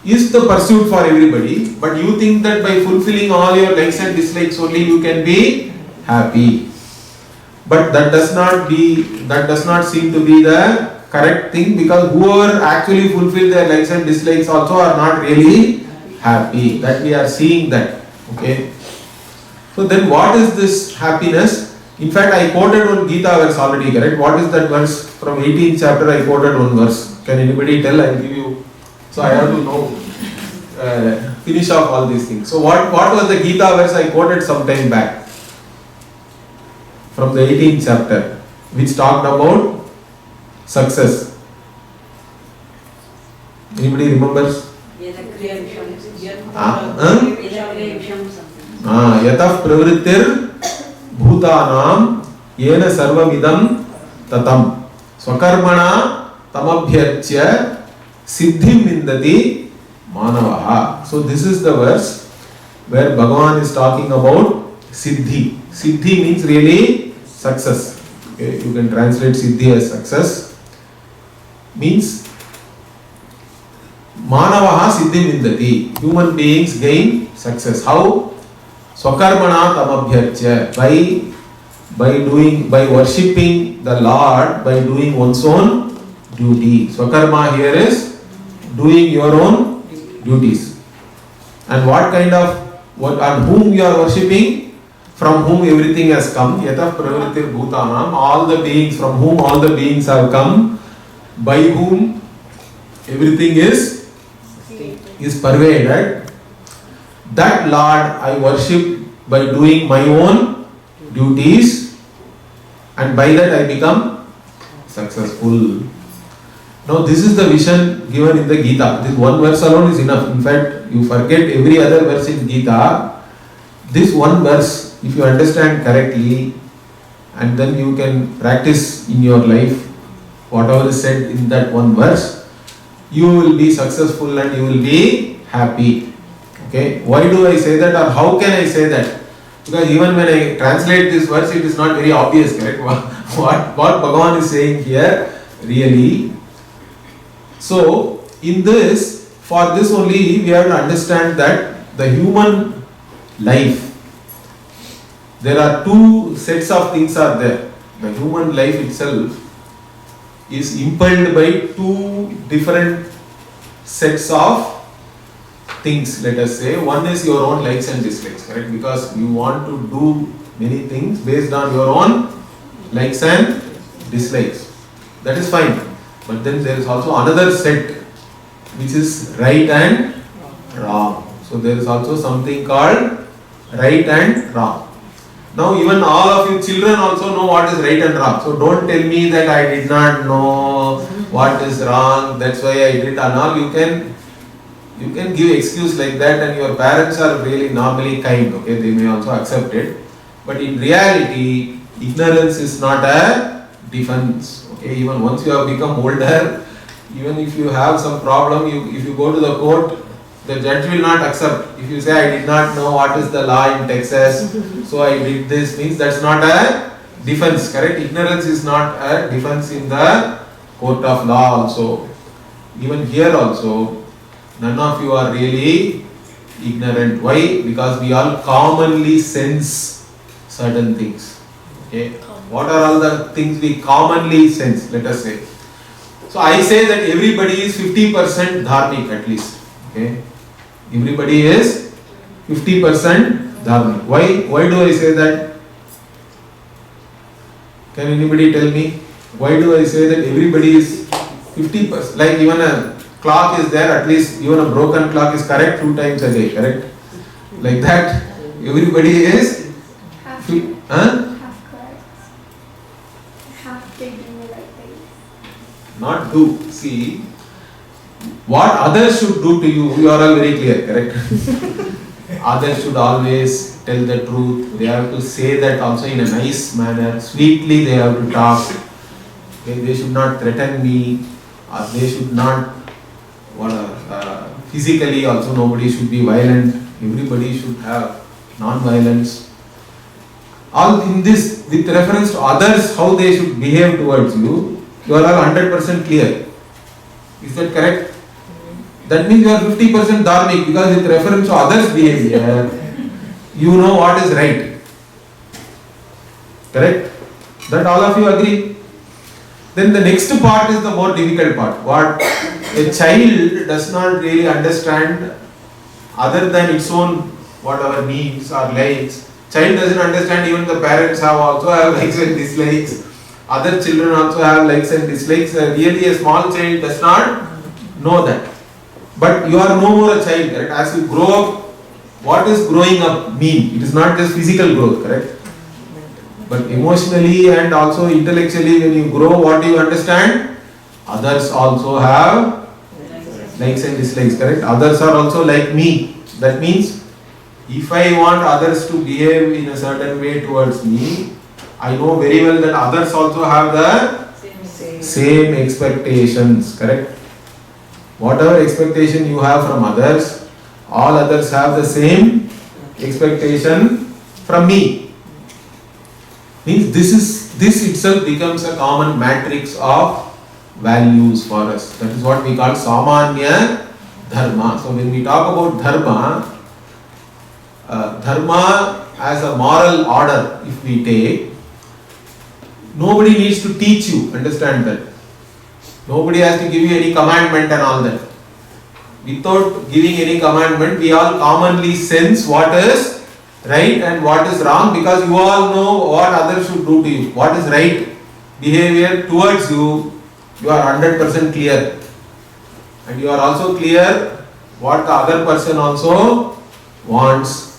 is the pursuit for everybody, but you think that by fulfilling all your likes and dislikes only you can be happy. But that does not seem to be the correct thing, because whoever actually fulfill their likes and dislikes also are not really happy. That we are seeing that. Okay. So then what is this happiness? In fact, I quoted one Gita verse already, correct? What is that verse? From 18th chapter I quoted one verse. Can anybody tell? I will give you. So I have to know, finish off all these things. So what was the Gita verse I quoted some time back? From the 18th chapter, which talked about success. Anybody remembers? Yatah pravrittir bhutanam yena sarvamidam tatam. Swakarmana tamabhyarchya siddhim vindati manavaha. So this is the verse where Bhagavan is talking about siddhi. Siddhi means really success. Okay, you can translate siddhi as success. Means manavaha siddhim vindati. Human beings gain success. How? Swakarmana tamabhyarchya. By worshipping the Lord, by doing one's own duty. Swakarma here is doing your own duties. And what kind of, and whom you are worshipping? From whom everything has come. Yatah pravritir bhutanam. All the beings, from whom all the beings have come. By whom everything is pervaded. That Lord I worship by doing my own duties, and by that I become successful. Now this is the vision given in the Gita. This one verse alone is enough. In fact, you forget every other verse in Gita. This one verse, if you understand correctly, and then you can practice in your life whatever is said in that one verse, you will be successful and you will be happy. Okay? Why do I say that, or how can I say that? Because even when I translate this verse, it is not very obvious, correct? What Bhagavan is saying here, really. So, in this, for this only, we have to understand that the human life, there are two sets of things are there. The human life itself is impelled by two different sets of things, let us say. One is your own likes and dislikes, correct? Because you want to do many things based on your own likes and dislikes. That is fine. But then there is also another set which is right and wrong. So there is also something called right and wrong. Now even all of you children also know what is right and wrong. So don't tell me that I did not know what is wrong, that's why I did and all. You can give excuse like that, and your parents are really normally kind, okay, they may also accept it. But in reality, ignorance is not a defense. Okay, even once you have become older, even if you have some problem, if you go to the court, the judge will not accept. If you say, I did not know what is the law in Texas, so I did this, means that's not a defense, correct? Ignorance is not a defense in the court of law also. Even here also, none of you are really ignorant. Why? Because we all commonly sense certain things. Okay? What are all the things we commonly sense, let us say? So I say that everybody is 50% dharmic at least. Okay? Everybody is 50% dharmic. Why do I say that? Can anybody tell me? Why do I say that everybody is 50%? Like even a clock is there, at least even a broken clock is correct 2 times a day, correct? Like that, everybody is Half correct. Half they do the right things. Not do. See, what others should do to you, you are all very clear, correct? Others should always tell the truth. They have to say that also in a nice manner. Sweetly they have to talk. Okay, they should not threaten me, or they should not physically also nobody should be violent. Everybody should have non-violence. All in this with reference to others, how they should behave towards you, you are all 100% clear. Is that correct? That means you are 50% dharmic, because with reference to others' behavior, you know what is right. Correct? That all of you agree? Then the next part is the more difficult part. What a child does not really understand other than its own whatever needs or likes. Child doesn't understand, even the parents also have likes and dislikes. Other children also have likes and dislikes. Really a small child does not know that. But you are no more a child, correct? As you grow up, what does growing up mean? It is not just physical growth, correct? But emotionally and also intellectually, when you grow, what do you understand? Others also have likes and dislikes, correct? Others are also like me. That means, if I want others to behave in a certain way towards me, I know very well that others also have the same expectations, correct? Whatever expectation you have from others, all others have the same expectation from me. Means this itself becomes a common matrix of values for us. That is what we call Samanya Dharma. So when we talk about Dharma, Dharma as a moral order, if we take, nobody needs to teach you, understand that. Nobody has to give you any commandment and all that. Without giving any commandment, we all commonly sense what is right and what is wrong, because you all know what others should do to you. What is right behavior towards you, you are 100% clear. And you are also clear what the other person also wants.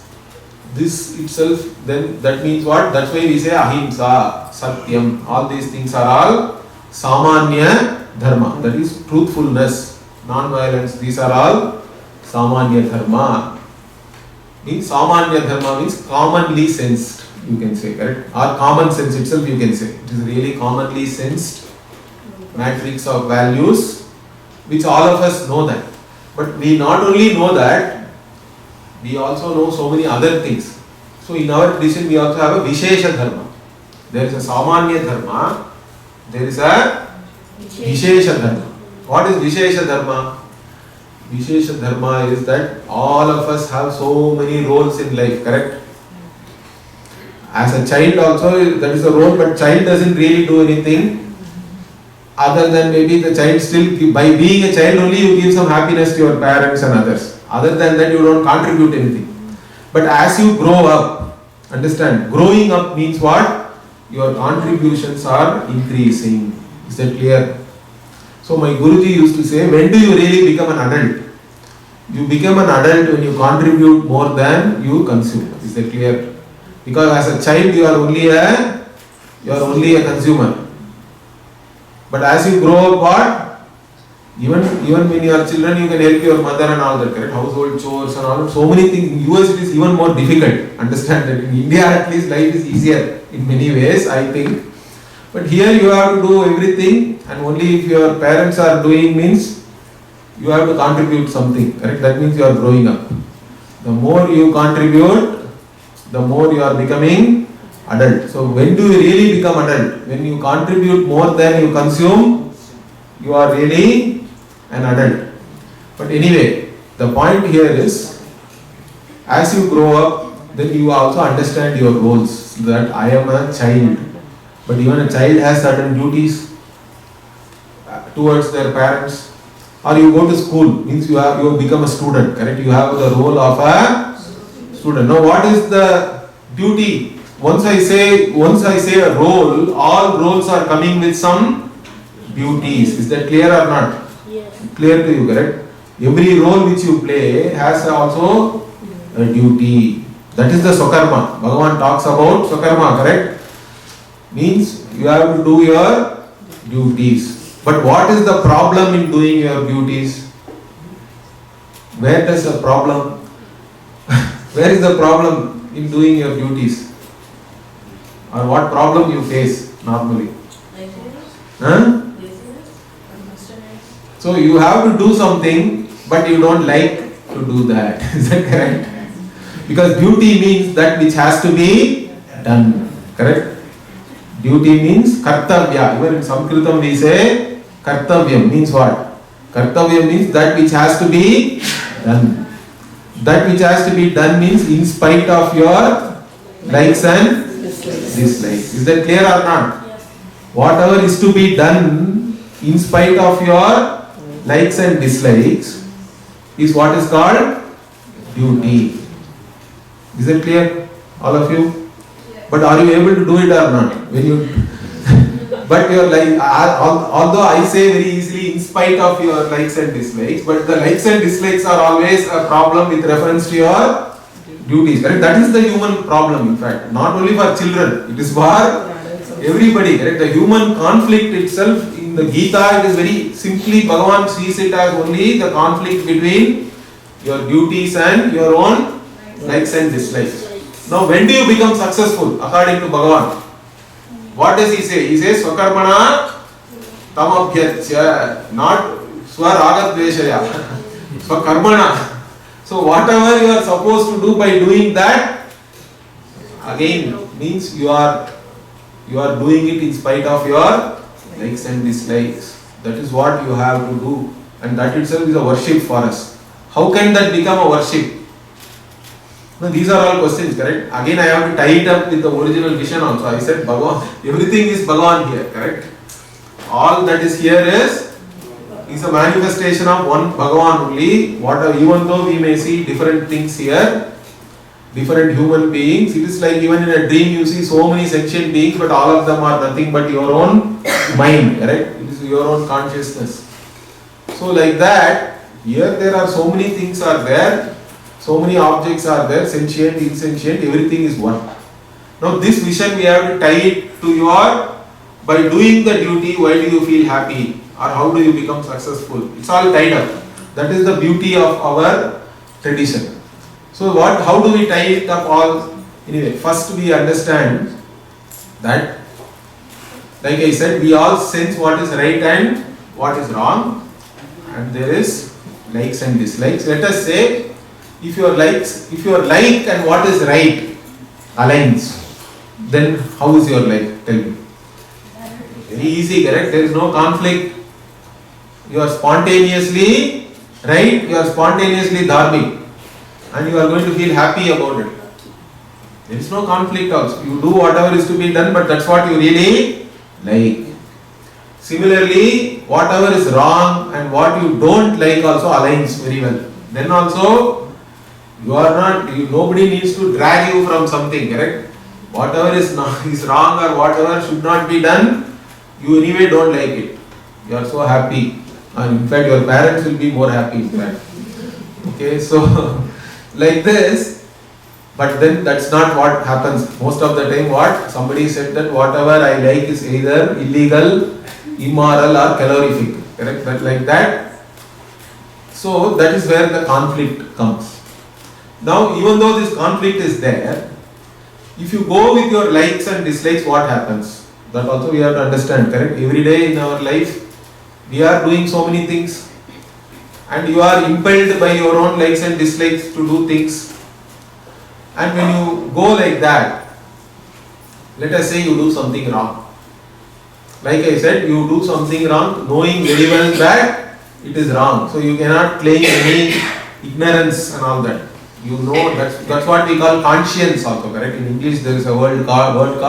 This itself, then that means what? That's why we say ahimsa, satyam. All these things are all samanya dharma. That is truthfulness, non-violence. These are all samanya dharma. Means samanya dharma means commonly sensed, you can say, correct? Or common sense itself, you can say. It is really commonly sensed matrix of values, which all of us know that. But we not only know that, we also know so many other things. So in our tradition we also have a Vishesha Dharma. There is a Samanya Dharma, there is a Vishesha Dharma. What is Vishesha Dharma? Vishesha Dharma is that all of us have so many roles in life, correct? As a child also, that is a role, but child doesn't really do anything other than maybe the child still, by being a child only you give some happiness to your parents and others. Other than that, you don't contribute anything. But as you grow up, understand, growing up means what? Your contributions are increasing. Is that clear? So my Guruji used to say, when do you really become an adult? You become an adult when you contribute more than you consume. Is that clear? Because as a child you are only a consumer. But as you grow up, what? Even when you are children, you can help your mother and all that, correct? Household chores and all that. So many things. In US it is even more difficult. Understand that. In India at least life is easier in many ways, I think. But here you have to do everything, and only if your parents are doing means you have to contribute something, correct? That means you are growing up. The more you contribute, the more you are becoming adult. So when do you really become adult? When you contribute more than you consume, you are really an adult. But anyway, the point here is, as you grow up, then you also understand your roles. That I am a child, but even a child has certain duties towards their parents. Or you go to school, means you become a student, correct? You have the role of a student. Now what is the duty? Once I say a role, all roles are coming with some duties. Is that clear or not? Yes. Clear to you, correct? Every role which you play has also a duty. That is the Swakarma. Bhagavan talks about Swakarma, correct? Means you have to do your duties. But what is the problem in doing your duties? Where does the problem? Where is the problem in doing your duties? Or what problem you face normally? Huh? So you have to do something, but you don't like to do that. Is that correct? Because duty means that which has to be done. Correct? Duty means kartavya. Even in Sanskritam we say kartavyam means what? Kartavyam means that which has to be done. That which has to be done means in spite of your likes and dislikes. Is that clear or not? Yes. Whatever is to be done in spite of your likes and dislikes is what is called duty. Is it clear, all of you? Yeah. But are you able to do it or not? When you, but your like, although I say very easily in spite of your likes and dislikes, but the likes and dislikes are always a problem with reference to your duties. Correct? That is the human problem, in fact. Not only for children, it is for everybody. Correct? The human conflict itself. In the Gita, it is very simply, Bhagavan sees it as only the conflict between your duties and your own likes and dislikes. Now, when do you become successful according to Bhagavan? What does he say? He says, Swakarmana tamabhyarcha, not swaragadveshaya, swakarmana. So whatever you are supposed to do, by doing that, again means you are doing it in spite of your likes and dislikes. That is what you have to do, and that itself is a worship for us. How can that become a worship? No, these are all questions, correct? Again, I have to tie it up with the original vision also. I said Bhagavan, everything is Bhagavan here, correct? All that is here is a manifestation of one Bhagavan only. Whatever, even though we may see different things here, different human beings, it is like even in a dream you see so many sentient beings, but all of them are nothing but your own mind, correct? It is your own consciousness. So like that, here there are so many things are there, so many objects are there, sentient, insentient, everything is one. Now this vision we have to tie it to your, by doing the duty, why do you feel happy? Or how do you become successful? It's all tied up. That is the beauty of our tradition. So how do we tie it up all? Anyway, first we understand that, like I said, we all sense what is right and what is wrong, and there is likes and dislikes. Let us say, if your like and what is right aligns, then how is your life? Tell me. Very easy, correct? There is no conflict. You are spontaneously right, you are spontaneously dharmic, and you are going to feel happy about it. There is no conflict also. You do whatever is to be done, but that's what you really like. Similarly, whatever is wrong and what you don't like also aligns very well. Then also, nobody needs to drag you from something, correct? Whatever is wrong or whatever should not be done, you anyway don't like it. You are so happy. And in fact, your parents will be more happy, in fact. Okay, so like this, but then that's not what happens. Most of the time what? Somebody said that whatever I like is either illegal, immoral or calorific. Correct? But like that. So that is where the conflict comes. Now even though this conflict is there, if you go with your likes and dislikes, what happens? That also we have to understand, correct? Every day in our life, we are doing so many things, and you are impelled by your own likes and dislikes to do things. And when you go like that, let us say you do something wrong. Like I said, you do something wrong, knowing very well that it is wrong. So you cannot claim any ignorance and all that. You know, that's what we call conscience also, correct? In English there is a word called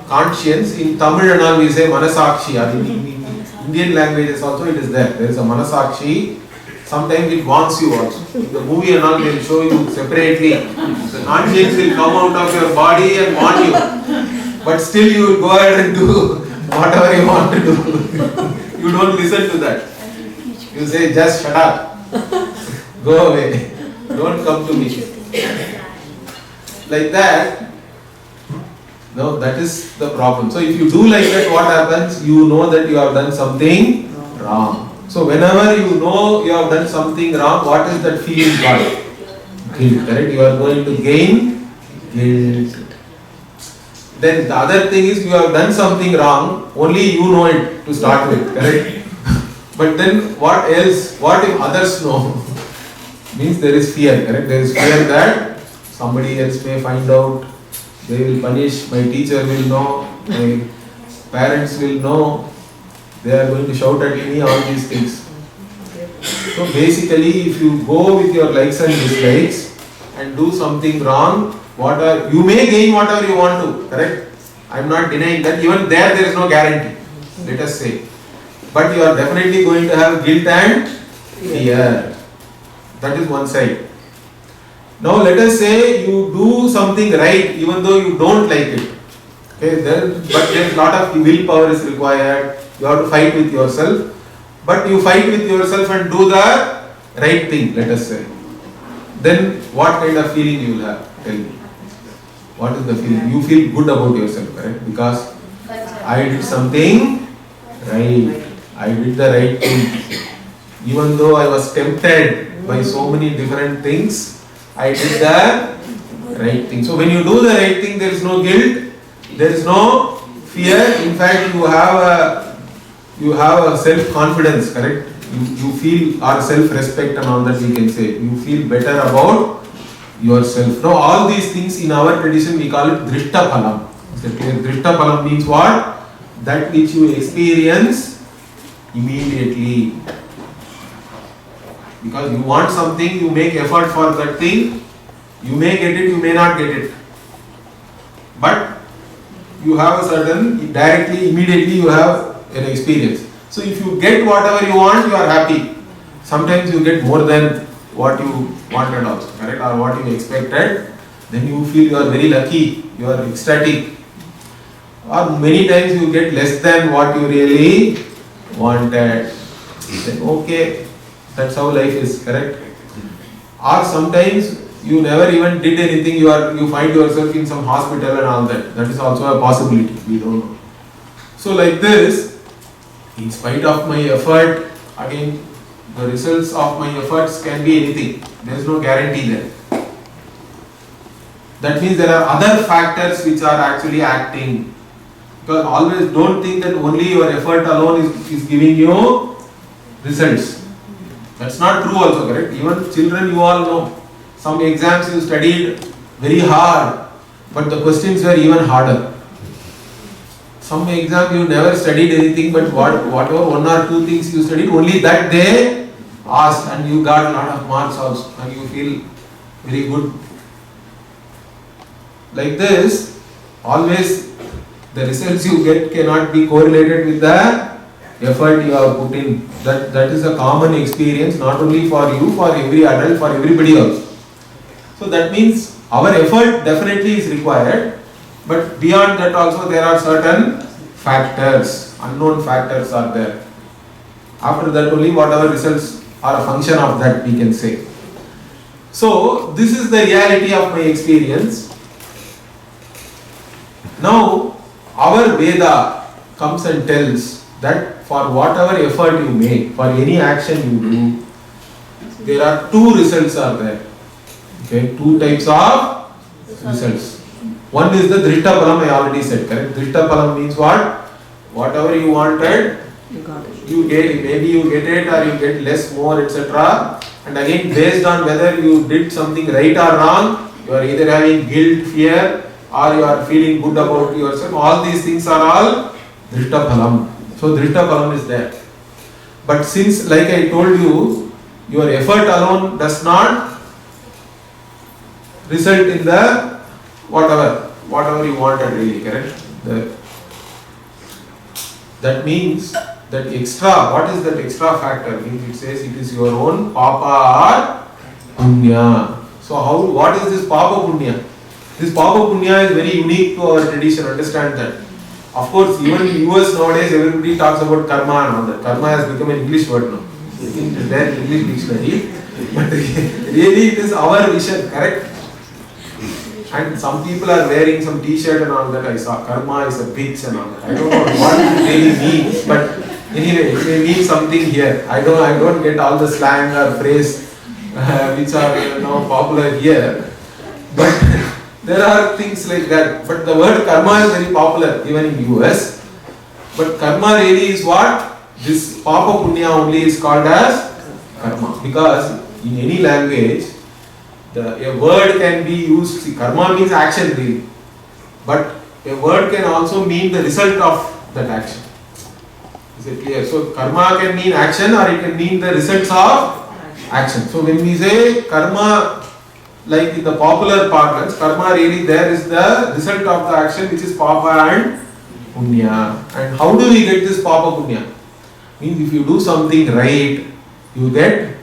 conscience. In Tamil and all we say manasakshi. In Indian languages also it is there. There is a manasakshi. Sometimes it warns you also. In the movie and all they will show you separately. The conscience will come out of your body and warn you. But still you will go ahead and do whatever you want to do. You don't listen to that. You say just shut up. Go away. Don't come to me. Like that. No, that is the problem. So if you do like that, what happens? You know that you have done something wrong. So whenever you know you have done something wrong, what is that feeling called? Guilt, correct? You are going to gain guilt. Then the other thing is you have done something wrong, only you know it to start with, correct? But then what else? What if others know? Means there is fear, correct? There is fear that somebody else may find out, they will punish, my teacher will know, my parents will know, they are going to shout at me, all these things. So basically, if you go with your likes and dislikes and do something wrong, you may gain whatever you want to, correct? I am not denying that. Even there is no guarantee, let us say. But you are definitely going to have guilt and fear. That is one side. Now let us say you do something right even though you don't like it. Okay, but there is a lot of willpower is required. You have to fight with yourself. But you fight with yourself and do the right thing, let us say. Then what kind of feeling you will have? Tell me. What is the feeling? You feel good about yourself, correct? Because I did something right. I did the right thing. Even though I was tempted by so many different things, I did the right thing. So when you do the right thing, there is no guilt, there is no fear. In fact, you have you have a self-confidence, correct? You feel, or self-respect and all that we can say. You feel better about yourself. Now all these things in our tradition we call it drishta phalam. Drishta phalam means what? That which you experience immediately. Because you want something, you make effort for that thing, you may get it, you may not get it. But you have a certain, directly, immediately you have an experience. So if you get whatever you want, you are happy. Sometimes you get more than what you wanted also, correct? Or what you expected. Then you feel you are very lucky, you are ecstatic. Or many times you get less than what you really wanted. Then okay, that's how life is, correct? Or sometimes you never even did anything, you find yourself in some hospital and all that. That is also a possibility, we don't know. So like this, in spite of my effort, again, the results of my efforts can be anything. There is no guarantee there. That means there are other factors which are actually acting. Because always don't think that only your effort alone is giving you results. That's not true also, correct? Even children, you all know. Some exams you studied very hard, but the questions were even harder. Some exam you never studied anything, but whatever one or two things you studied, only that they asked and you got a lot of marks also and you feel very good. Like this, always the results you get cannot be correlated with the effort you have put in. That is a common experience, not only for you, for every adult, for everybody else. So that means our effort definitely is required, but beyond that also there are certain factors, unknown factors are there. After that only whatever results are a function of that we can say. So this is the reality of my experience. Now our Veda comes and tells that for whatever effort you make, for any action you do, there are two results are there. Okay, two types of results. One is the drishta phalam, I already said, correct? Drishta phalam means what? Whatever you wanted, you get it. Maybe you get it or you get less, more, etc. And again, based on whether you did something right or wrong, you are either having guilt, fear, or you are feeling good about yourself. All these things are all drishta phalam. So drishta phalam is there. But since, like I told you, your effort alone does not result in the whatever you wanted really, correct? That means that extra, what is that extra factor? Means it says it is your own papa or punya. So what is this papa punya? This papa punya is very unique to our tradition, understand that. Of course, even in US nowadays everybody talks about karma and all that. Karma has become an English word now. I think it is there in English dictionary. But really it is our vision, correct? And some people are wearing some t-shirt and all that. I saw karma is a bitch and all that. I don't know what it really means, but anyway, it may mean something here. I don't get all the slang or phrase which are now popular here. But there are things like that. But the word karma is very popular even in US. But karma really is what? This papa punya only is called as karma. Because in any language, a word can be used, see, karma means action really, but a word can also mean the result of that action. Is it clear? So karma can mean action or it can mean the results of action. So when we say karma, like in the popular parlance, karma really there is the result of the action which is papa and punya. And how do we get this papa punya? Means if you do something right, you get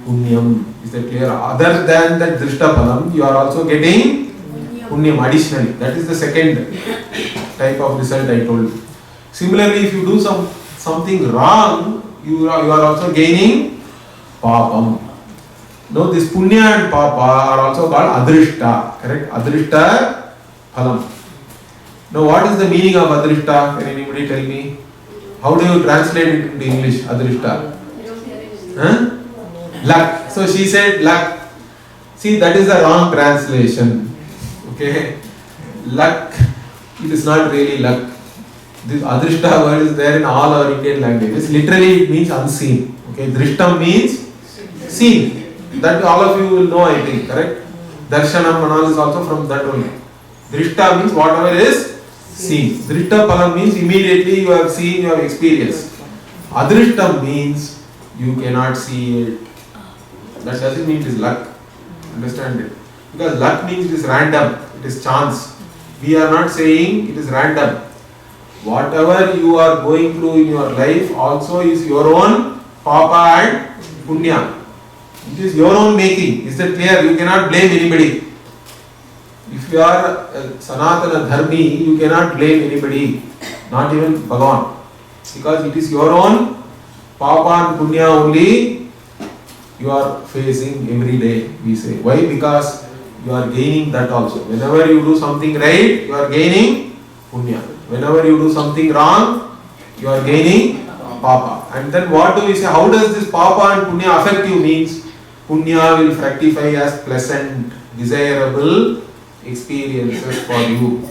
punyam. Is that clear? Other than that drishta phalam, you are also getting punyam additionally. That is the second type of result I told you. Similarly, if you do something wrong, you are also gaining papam. Now this punya and papa are also called adrishta, correct? Adrishta phalam. Now what is the meaning of adrishta? Can anybody tell me? How do you translate it into English, adrishta? Huh? Luck. So she said luck. See, that is the wrong translation. Okay? Luck, it is not really luck. This adrishta word is there in all our Indian languages. Literally it means unseen. Okay, drishtam means seen. That all of you will know, I think, correct? Darshanam and all is also from that only. Drishta means whatever is seen. Drishta palam means immediately you have seen, you have experienced. Adrishtam means you cannot see it. That doesn't mean it is luck. Understand it? Because luck means it is random, it is chance. We are not saying it is random. Whatever you are going through in your life also is your own papa and punya. It is your own making. Is that clear? You cannot blame anybody. If you are a Sanatana Dharmi, you cannot blame anybody, not even Bhagavan. Because it is your own papa and punya only you are facing every day, we say. Why? Because you are gaining that also. Whenever you do something right, you are gaining punya. Whenever you do something wrong, you are gaining papa. And then what do we say? How does this papa and punya affect you? Means punya will fructify as pleasant, desirable experiences for you.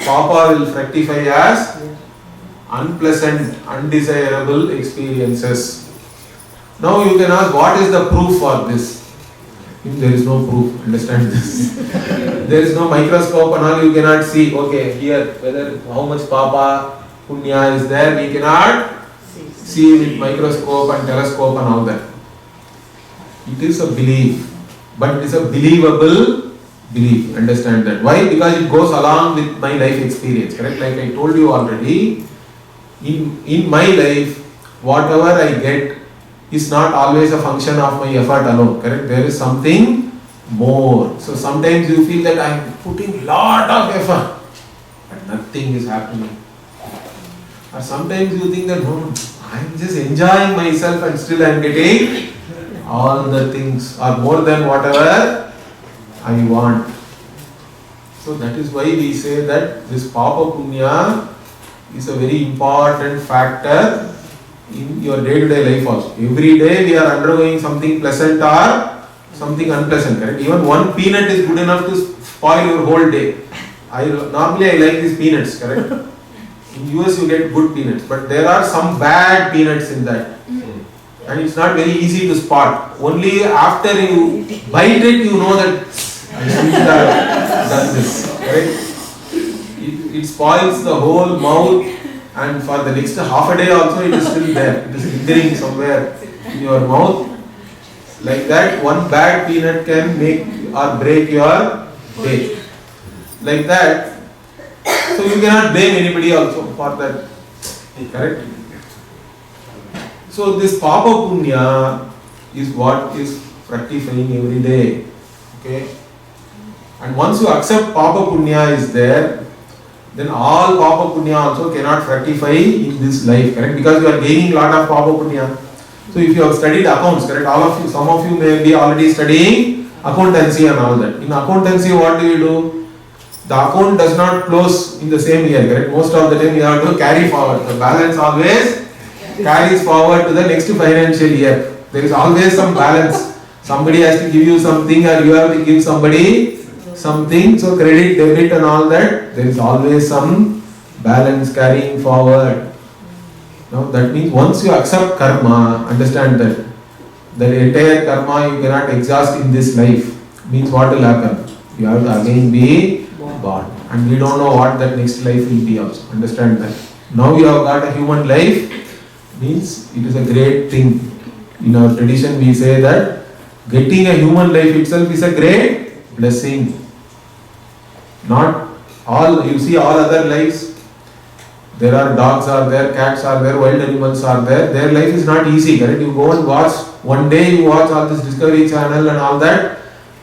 Papa will fructify as unpleasant, undesirable experiences. Now you can ask, what is the proof for this? If there is no proof, understand this. There is no microscope and all, you cannot see, okay, here, whether how much papa, punya is there, we cannot see with microscope and telescope and all that. It is a belief, but it is a believable belief, understand that. Why? Because it goes along with my life experience, correct? Like I told you already, in my life, whatever I get is not always a function of my effort alone, correct? There is something more. So sometimes you feel that I am putting lot of effort, but nothing is happening. Or sometimes you think that, no, I am just enjoying myself and still I am getting all the things or more than whatever I want. So that is why we say that this papa punya is a very important factor in your day-to-day life also. Every day we are undergoing something pleasant or something unpleasant, correct? Even one peanut is good enough to spoil your whole day. Normally I like these peanuts, correct? In US you get good peanuts, but there are some bad peanuts in that. And it's not very easy to spot. Only after you bite it, you know that I shouldn't have done this, right? It spoils the whole mouth, and for the next half a day also it is still there. It is lingering somewhere in your mouth. Like that, one bad peanut can make or break your day. Like that. So you cannot blame anybody also for that. Correct? So this papa punya is what is fructifying every day. Okay? And once you accept papa punya is there, then all papa punya also cannot fructify in this life, correct? Because you are gaining lot of papa punya. So if you have studied accounts, correct? All of you, some of you may be already studying accountancy and all that. In accountancy, what do you do? The account does not close in the same year, correct? Most of the time you have to carry forward. The balance always carries forward to the next financial year. There is always some balance. Somebody has to give you something or you have to give somebody something. So credit, debit and all that, there is always some balance carrying forward. Now that means once you accept karma, understand that the entire karma you cannot exhaust in this life. Means what will happen? You have to again be born. And we don't know what that next life will be also. Understand that. Now you have got a human life, means it is a great thing. In our tradition we say that getting a human life itself is a great blessing. Not all, you see all other lives, there are dogs are there, cats are there, wild animals are there, their life is not easy, correct? You go and watch, one day you watch all this Discovery Channel and all that,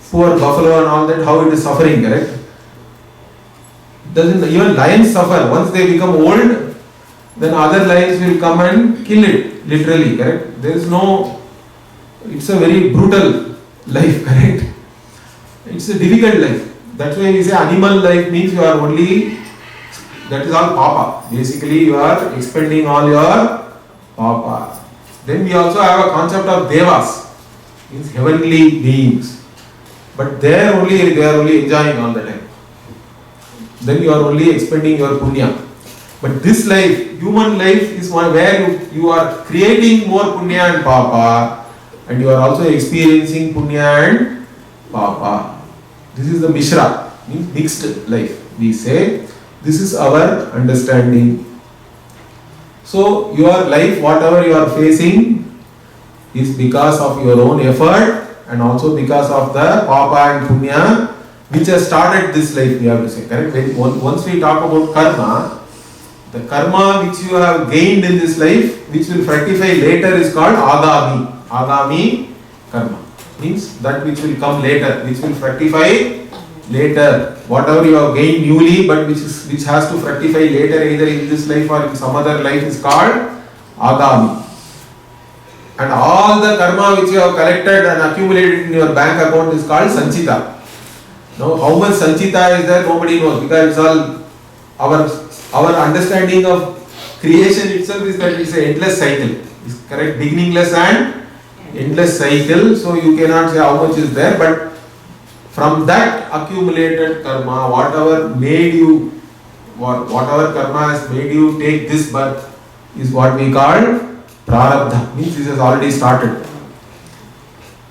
poor buffalo and all that, how it is suffering, correct? Doesn't, even lions suffer, once they become old, then other lions will come and kill it, literally, correct? There is no, it's a very brutal life, correct? It's a difficult life. That's why we say animal life means you are only, that is all papa. Basically you are expending all your papa. Then we also have a concept of devas, means heavenly beings. But they are only enjoying all the time. Then you are only expending your punya. But this life, human life, is one where you are creating more punya and papa, and you are also experiencing punya and papa. This is the mishra, means mixed life. We say this is our understanding. So your life, whatever you are facing, is because of your own effort and also because of the papa and punya which has started this life, we have to say. Correct? Once we talk about karma, the karma which you have gained in this life, which will fructify later, is called agami. Agami karma. Means that which will come later, which will fructify later. Whatever you have gained newly, but which has to fructify later, either in this life or in some other life, is called agami. And all the karma which you have collected and accumulated in your bank account is called sanchita. Now, how much sanchita is there, nobody knows, because it's all our understanding of creation itself is that it's an endless cycle. It's correct, beginningless and endless cycle. So you cannot say how much is there, but from that accumulated karma, whatever karma has made you take this birth, is what we call prarabdha. Means this has already started.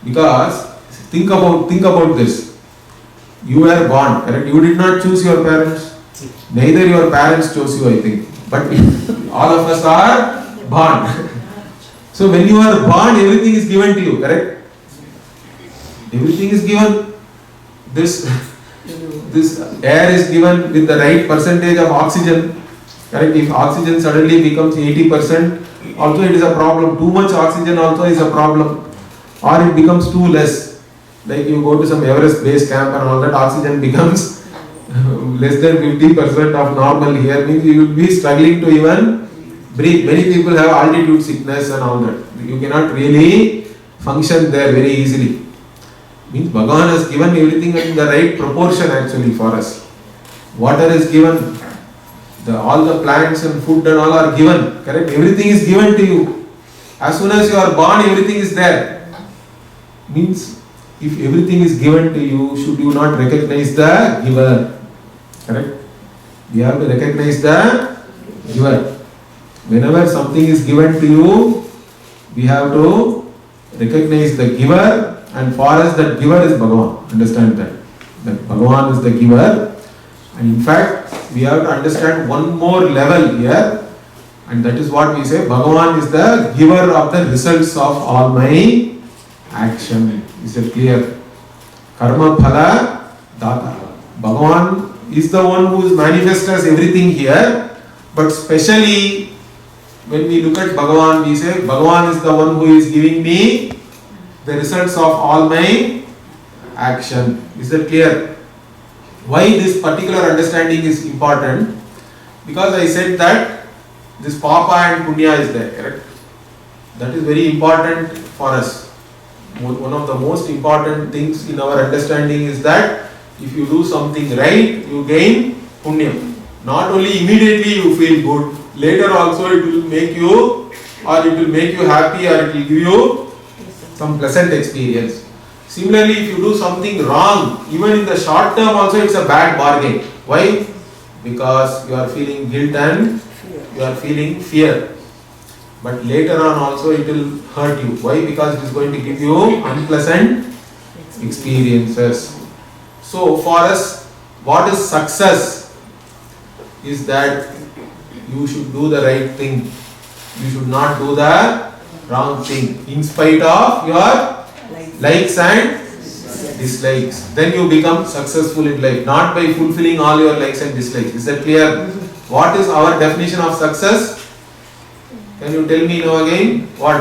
Because think about this. You were born, correct? You did not choose your parents. Neither your parents chose you, I think. But all of us are born. So when you are born, everything is given to you, correct? Everything is given. This air is given with the right percentage of oxygen. Correct? If oxygen suddenly becomes 80%, also it is a problem. Too much oxygen also is a problem. Or it becomes too less. Like you go to some Everest base camp and all that, oxygen becomes less than 50% of normal here, means you will be struggling to even breathe. Many people have altitude sickness and all that. You cannot really function there very easily. Means Bhagavan has given everything in the right proportion actually for us. Water is given, all the plants and food and all are given, correct? Everything is given to you. As soon as you are born, everything is there. Means if everything is given to you, should you not recognize the giver? Correct? We have to recognize the giver. Whenever something is given to you, we have to recognize the giver, and for us that giver is Bhagavan. Understand that. That Bhagavan is the giver. And in fact, we have to understand one more level here, and that is what we say, Bhagavan is the giver of the results of all my action. Is it clear? Karma phala data. Bhagavan is the one who is manifest as everything here, but especially when we look at Bhagavan, we say Bhagavan is the one who is giving me the results of all my action. Is that clear? Why this particular understanding is important? Because I said that this papa and punya is there, correct? That is very important for us. One of the most important things in our understanding is that if you do something right, you gain punya. Not only immediately you feel good, later also it will make you happy, or it will give you some pleasant experience. Similarly, if you do something wrong, even in the short term also it's a bad bargain. Why? Because you are feeling guilt and you are feeling fear. But later on also it will hurt you. Why? Because it is going to give you unpleasant experiences. So for us, what is success? Is that you should do the right thing. You should not do the wrong thing. In spite of your likes and dislikes. Then you become successful in life. Not by fulfilling all your likes and dislikes. Is that clear? What is our definition of success? Can you tell me now again? What?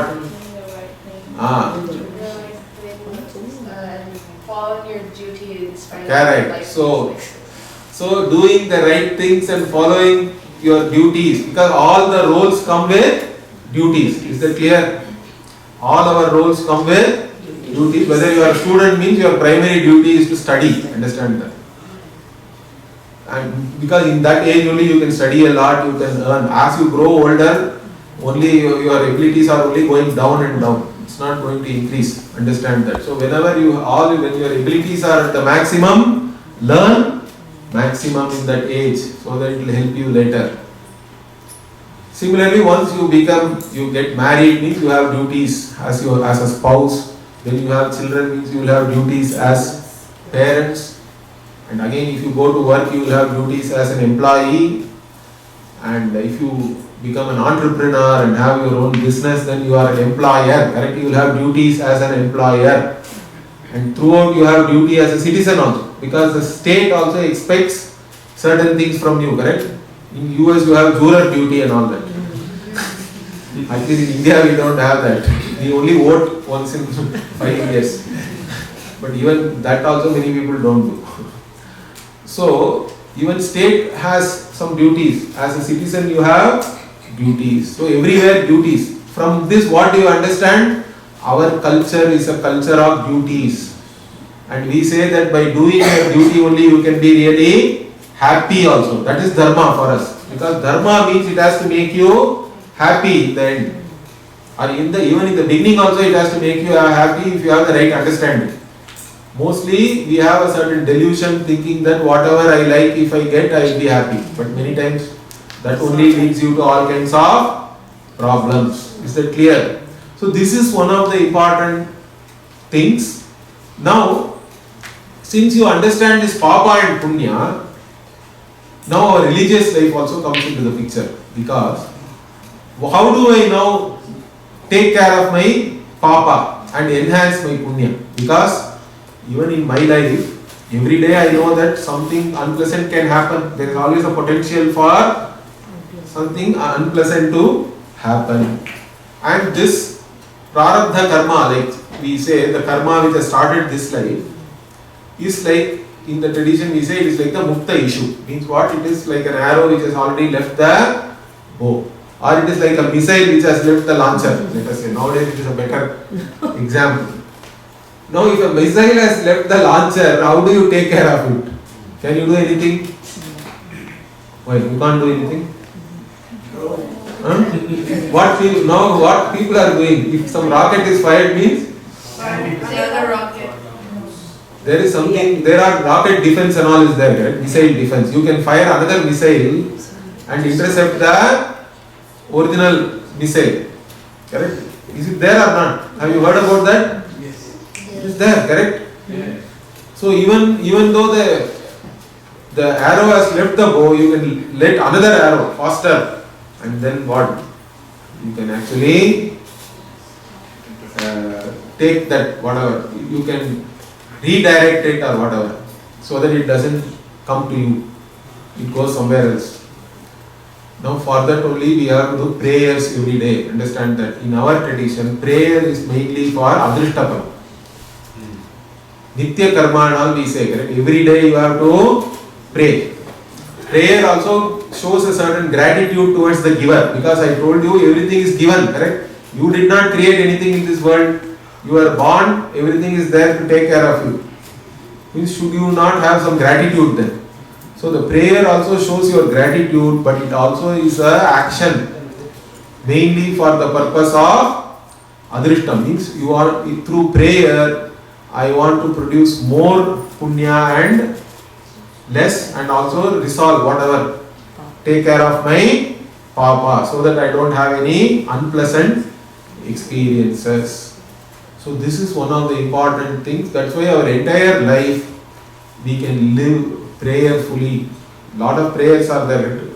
Following your duty in spite of Correct. life. So doing the right things and following your duties, because all the roles come with duties. Is that clear? All our roles come with duties. Whether you are a student, means your primary duty is to study. Understand that? And because in that age only you can study a lot, you can earn. As you grow older, only your abilities are only going down and down. It's not going to increase. Understand that. So when your abilities are at the maximum, learn maximum in that age, so that it will help you later. Similarly, once you get married means you have duties as a spouse. Then you have children means you will have duties as parents. And again, if you go to work, you will have duties as an employee. And if you become an entrepreneur and have your own business, then you are an employer, correct? You will have duties as an employer. And throughout you have duty as a citizen also, because the state also expects certain things from you, correct? In US you have juror duty and all that. At least in India we don't have that. We only vote once in 5 years. But even that also many people don't do. So even state has some duties. As a citizen you have duties. So everywhere duties. From this what do you understand? Our culture is a culture of duties. And we say that by doing your duty only you can be really happy also. That is dharma for us. Because dharma means it has to make you happy in the end. Or even in the beginning also it has to make you happy if you have the right understanding. Mostly we have a certain delusion thinking that whatever I like, if I get, I will be happy. But many times that only leads you to all kinds of problems. Is that clear? So this is one of the important things. Now, since you understand this papa and punya, now our religious life also comes into the picture. Because how do I now take care of my papa and enhance my punya? Because even in my life, every day I know that something unpleasant can happen. There is always a potential for something unpleasant to happen. And this prarabdha karma, like we say, the karma which has started this life, is like, in the tradition we say, it is like the mukta issue. Means what? It is like an arrow which has already left the bow. Or it is like a missile which has left the launcher. Let us say, nowadays it is a better example. Now if a missile has left the launcher, how do you take care of it? Can you do anything? Why? You can't do anything? Huh? What people are doing? If some rocket is fired means? The other rocket. There is something, there are rocket defense and all is there, right? Missile defense. You can fire another missile and intercept the original missile. Correct? Is it there or not? Have you heard about that? Yes. It is there, correct? Yeah. So even though the arrow has left the bow, you can let another arrow faster, and then what? You can actually take that whatever, you can redirect it or whatever, so that it doesn't come to you, it goes somewhere else. Now for that only we have to do prayers every day. Understand that in our tradition prayer is mainly for adrishtapam. Nitya karma and all we say, correct? Every day you have to pray. Prayer also shows a certain gratitude towards the giver, because I told you everything is given, correct? You did not create anything in this world. You are born, everything is there to take care of you. Means should you not have some gratitude then? So the prayer also shows your gratitude, but it also is a action mainly for the purpose of adrishtam. Means you are through prayer, I want to produce more punya and less, and also resolve whatever, take care of my papa, so that I don't have any unpleasant experiences. So this is one of the important things. That's why our entire life we can live prayerfully. Lot of prayers are there.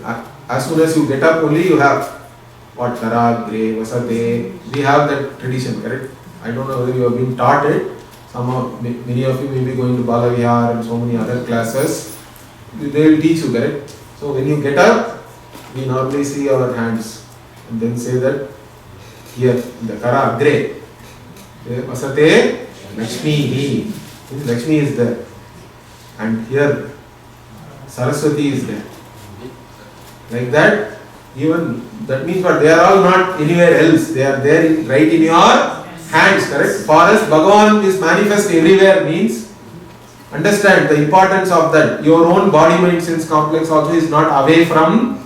As soon as you get up only you have what? Karagre, Vasate. We have that tradition, correct? I don't know whether you have been taught it. Many of you may be going to Balavihar and so many other classes. They will teach you, correct? So when you get up, we normally see our hands and then say that here in the Karagre, Vasate Lakshmi. Lakshmi is there. And here Saraswati is there. Like that, even that means what? They are all not anywhere else. They are there right in your hands, correct? For us, Bhagavan is manifest everywhere means, understand the importance of that. Your own body mind sense complex also is not away from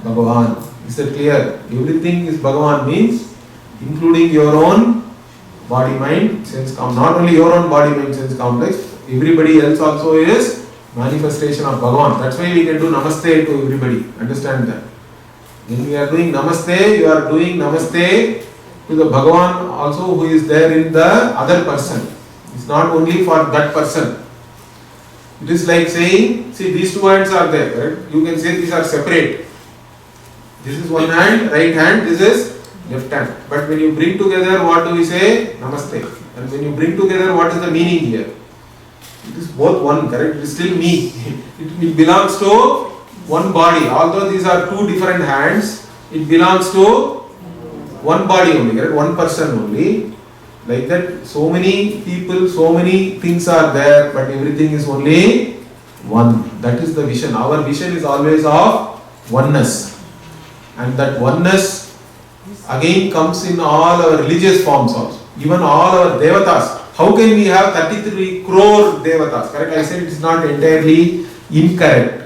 Bhagavan. Is that clear? Everything is Bhagavan means, including your own body mind sense complex. Not only your own body mind sense complex, everybody else also is manifestation of Bhagavan. That's why we can do namaste to everybody. Understand that. When we are doing Namaste, you are doing Namaste to the Bhagavan also who is there in the other person. It's not only for that person. It is like saying, see, these two hands are there, correct? You can say these are separate. This is one hand, right hand, this is left hand. But when you bring together, what do we say? Namaste. And when you bring together, what is the meaning here? It is both one, correct? It is still me. It belongs to one body. Although these are two different hands, it belongs to one body only, correct? One person only. Like that, so many people, so many things are there, but everything is only one. That is the vision. Our vision is always of oneness. And that oneness again comes in all our religious forms also. Even all our devatas. How can we have 33 crore devatas? Correct? I said it is not entirely incorrect.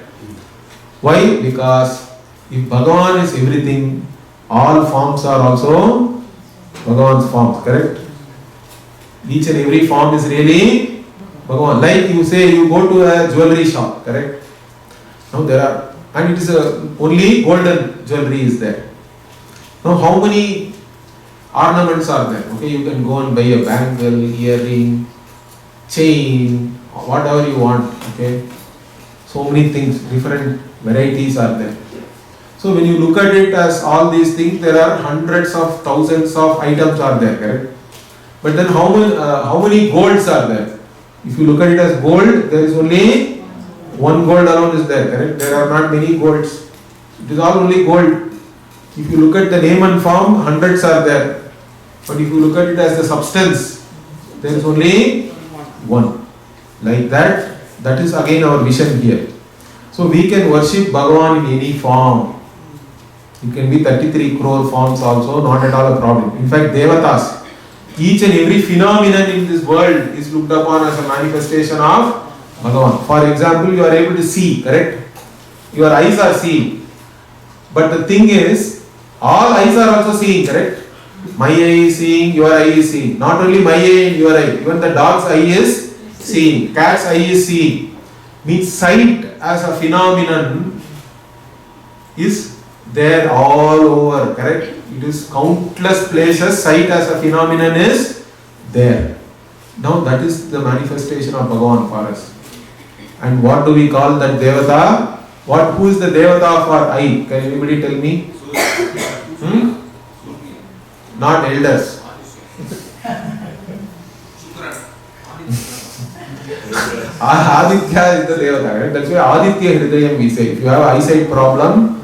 Why? Because if Bhagavan is everything, all forms are also Bhagavan's forms. Correct? Each and every form is really Bhagavan. Like you say, you go to a jewelry shop. Correct? Now there are, and it is only golden jewelry is there. Now how many ornaments are there? Okay, you can go and buy a bangle, earring, chain, whatever you want. Okay, so many things, different varieties are there. So when you look at it as all these things, there are hundreds of thousands of items are there, correct? But then how many golds are there? If you look at it as gold, there is only one gold alone is there, correct? There are not many golds. It is all only gold. If you look at the name and form, hundreds are there. But if you look at it as the substance, there is only one. Like that, that is again our vision here. So we can worship Bhagavan in any form. It can be 33 crore forms also, not at all a problem. In fact, Devatas, each and every phenomenon in this world is looked upon as a manifestation of Bhagavan. For example, you are able to see, correct? Your eyes are seeing. But the thing is, all eyes are also seeing, correct? My eye is seeing, your eye is seeing. Not only my eye and your eye, even the dog's eye is seeing, cat's eye is seeing. Means sight as a phenomenon is there all over, correct? It is countless places, sight as a phenomenon is there. Now that is the manifestation of Bhagavan for us. And what do we call that Devata? Who is the Devata for eye? Can anybody tell me? Not elders. Aditya is the Devata, right? That's why Aditya Hridayam we say. If you have eyesight problem,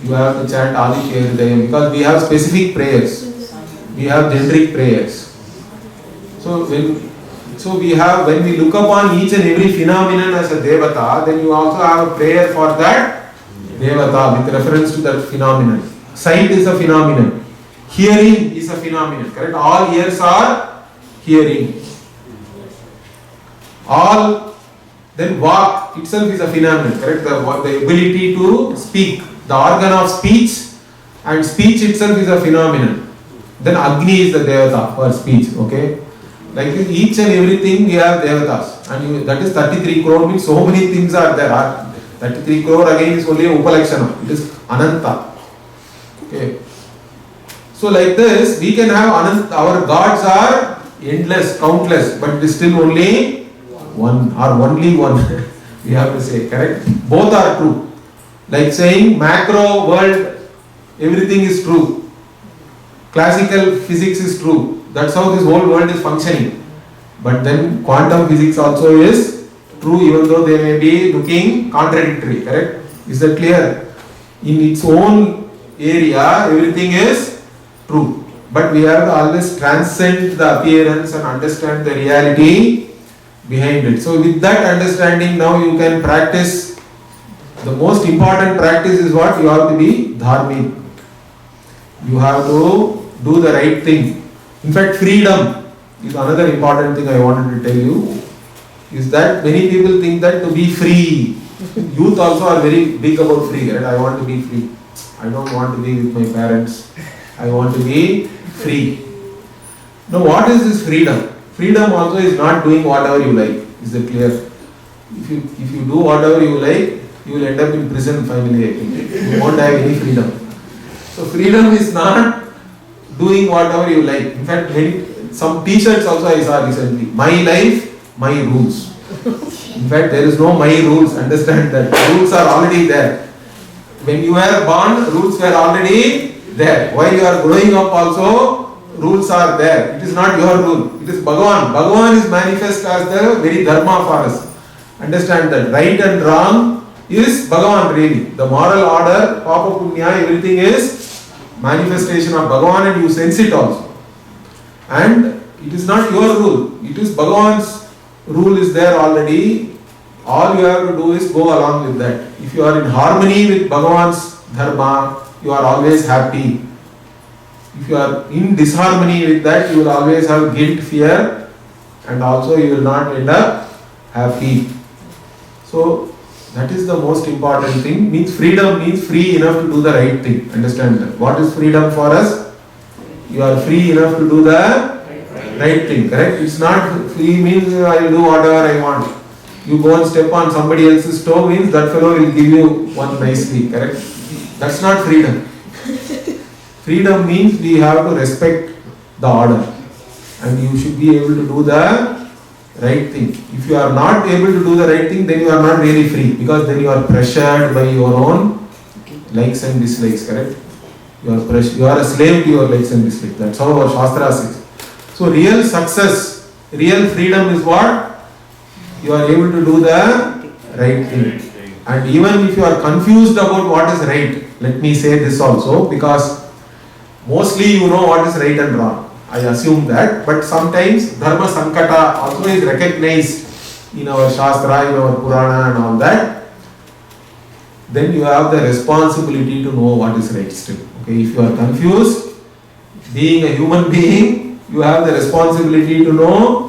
you have to chant Aditya Hridayam because we have specific prayers. We have generic prayers. So when we look upon each and every phenomenon as a Devata, then you also have a prayer for that Devata with reference to that phenomenon. Sight is a phenomenon. Hearing is a phenomenon. Correct? All ears are hearing. Then walk itself is a phenomenon. Correct? The ability to speak. The organ of speech and speech itself is a phenomenon. Then Agni is the Devata for speech. Okay? Like each and everything we have Devatas. And that is 33 crore means so many things are there. 33 crore again is only Upalakshana. It is Ananta. Okay. So like this, we can have our gods are endless, countless, but it is still only one or only one. We have to say, correct? Both are true. Like saying macro world, everything is true. Classical physics is true. That's how this whole world is functioning. But then quantum physics also is true, even though they may be looking contradictory, correct? Is that clear? In its own area, everything is true. But we have to always transcend the appearance and understand the reality behind it. So with that understanding, now you can practice. The most important practice is what? You have to be dharmic. You have to do the right thing. In fact, freedom is another important thing I wanted to tell you. Is that many people think that to be free. Youth also are very big about free, right? I want to be free. I don't want to be with my parents. I want to be free. Now what is this freedom? Freedom also is not doing whatever you like. Is that clear? If you do whatever you like, you will end up in prison finally, I think. You won't have any freedom. So freedom is not doing whatever you like. In fact, some t-shirts also I saw recently. My life, my rules. In fact, there is no my rules. Understand that. Rules are already there. When you were born, rules were already there. While you are growing up also, rules are there. It is not your rule. It is Bhagavan. Bhagavan is manifest as the very Dharma for us. Understand that. Right and wrong is Bhagavan really. The moral order, Papa Punya, everything is manifestation of Bhagavan and you sense it also. And it is not your rule. It is Bhagavan's rule is there already. All you have to do is go along with that. If you are in harmony with Bhagavan's Dharma, you are always happy. If you are in disharmony with that, you will always have guilt, fear, and also you will not end up happy. So, that is the most important thing. Means freedom means free enough to do the right thing. Understand that. What is freedom for us? You are free enough to do the right thing, correct? It's not free means I will do whatever I want. You go and step on somebody else's toe means that fellow will give you one nicely, correct? That's not freedom. Freedom means we have to respect the order and you should be able to do the right thing. If you are not able to do the right thing, then you are not really free because then you are pressured by your own likes and dislikes, correct? You are a slave to your likes and dislikes. That's how our Shastra says. So real success, real freedom is what? You are able to do the right thing. And even if you are confused about what is right, let me say this also because mostly you know what is right and wrong. I assume that, but sometimes Dharma Sankata also is recognized in our Shastra, in our Purana and all that. Then you have the responsibility to know what is right still. Okay, if you are confused, being a human being, you have the responsibility to know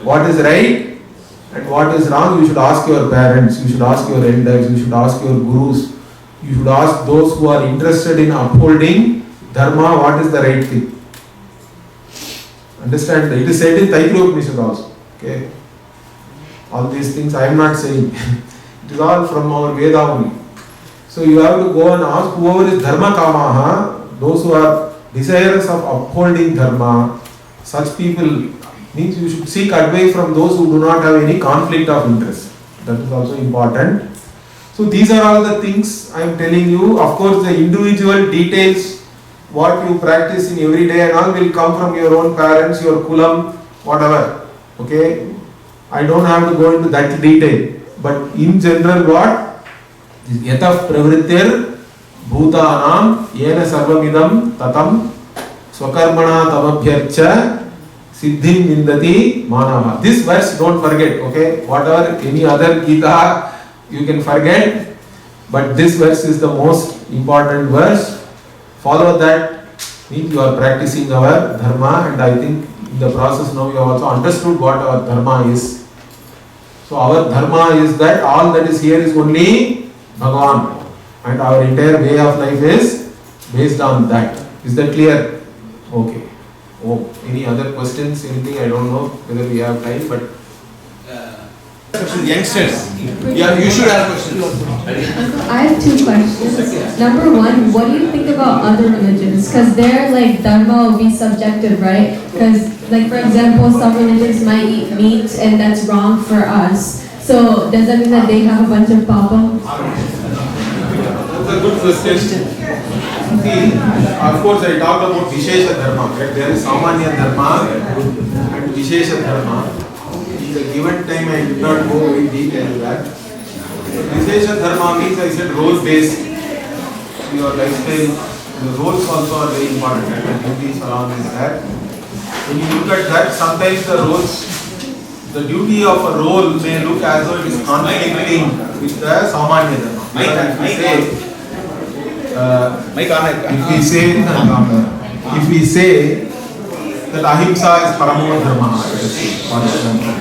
what is right and what is wrong. You should ask your parents, you should ask your elders, you should ask your gurus, you should ask those who are interested in upholding Dharma, what is the right thing. Understand that it is said in Taittiriya Upanishad also. Okay, all these things I am not saying. It is all from our Veda only. So you have to go and ask whoever is Dharma Kamaha, those who are desirous of upholding Dharma, such people means you should seek advice from those who do not have any conflict of interest. That is also important. So these are all the things I am telling you. Of course, the individual details, what you practice in every day and all will come from your own parents, your kulam, whatever. Okay, I don't have to go into that detail. But in general, what? Yatah pravrittir bhutanam yena sarvamidam tatam swakarmana tamabhyarcha siddhim vindati manava. This verse don't forget, okay? Whatever any other Gita you can forget, but this verse is the most important verse. Follow that, means you are practicing our Dharma, and I think in the process now you have also understood what our Dharma is. So our Dharma is that all that is here is only Bhagavan, and our entire way of life is based on that. Is that clear? Okay. Oh, any other questions? Anything? I don't know whether we have time, but youngsters, yeah, you should have questions. I have two questions. Number one, what do you think about other religions? Because their like dharma will be subjective, right? Because like for example, some religions might eat meat and that's wrong for us. So does that mean that they have a bunch of papa? That's a good question. See, of course I talked about Vishesha Dharma, right? There is Samanya Dharma and Vishesha Dharma. In the given time I did not go very deep into that. Vishesha Dharma means I said role based. Your lifestyle, the roles also are very important, and the duties along with that. When you look at that, sometimes the roles, the duty of a role may look as though it is conflicting with the Samanya Dharma. If we say that ahimsa is paramo dharma, for example,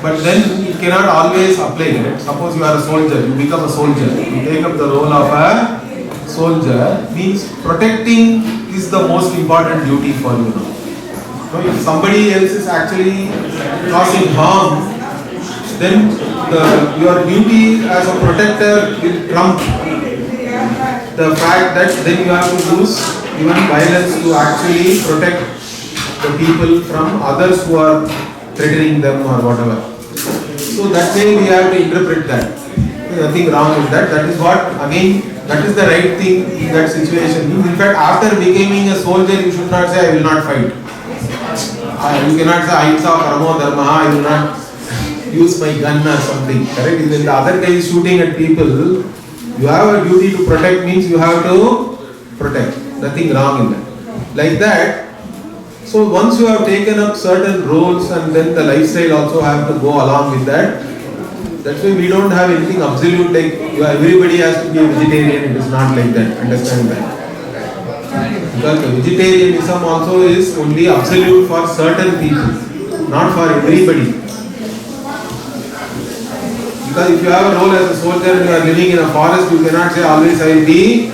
but then it cannot always apply, right? Suppose you are a soldier, you become a soldier, you take up the role of a soldier, means protecting is the most important duty for you now. So if somebody else is actually causing harm, then your duty as a protector will trump the fact that then you have to use even violence to actually protect the people from others who are threatening them or whatever. So that way we have to interpret that. There's nothing wrong with that. That is what, again, that is the right thing in that situation. In fact, after becoming a soldier, you should not say, I will not fight. You cannot say, Ahimsa Paramo Dharma, I will not use my gun or something. Correct? If the other guy is shooting at people, you have a duty to protect, means you have to protect. Nothing wrong in that. Like that, so once you have taken up certain roles and then the lifestyle also have to go along with that. That's why we don't have anything absolute like everybody has to be a vegetarian. It is not like that. Understand that? Because the vegetarianism also is only absolute for certain people, not for everybody. Because if you have a role as a soldier and you are living in a forest, you cannot say always I will be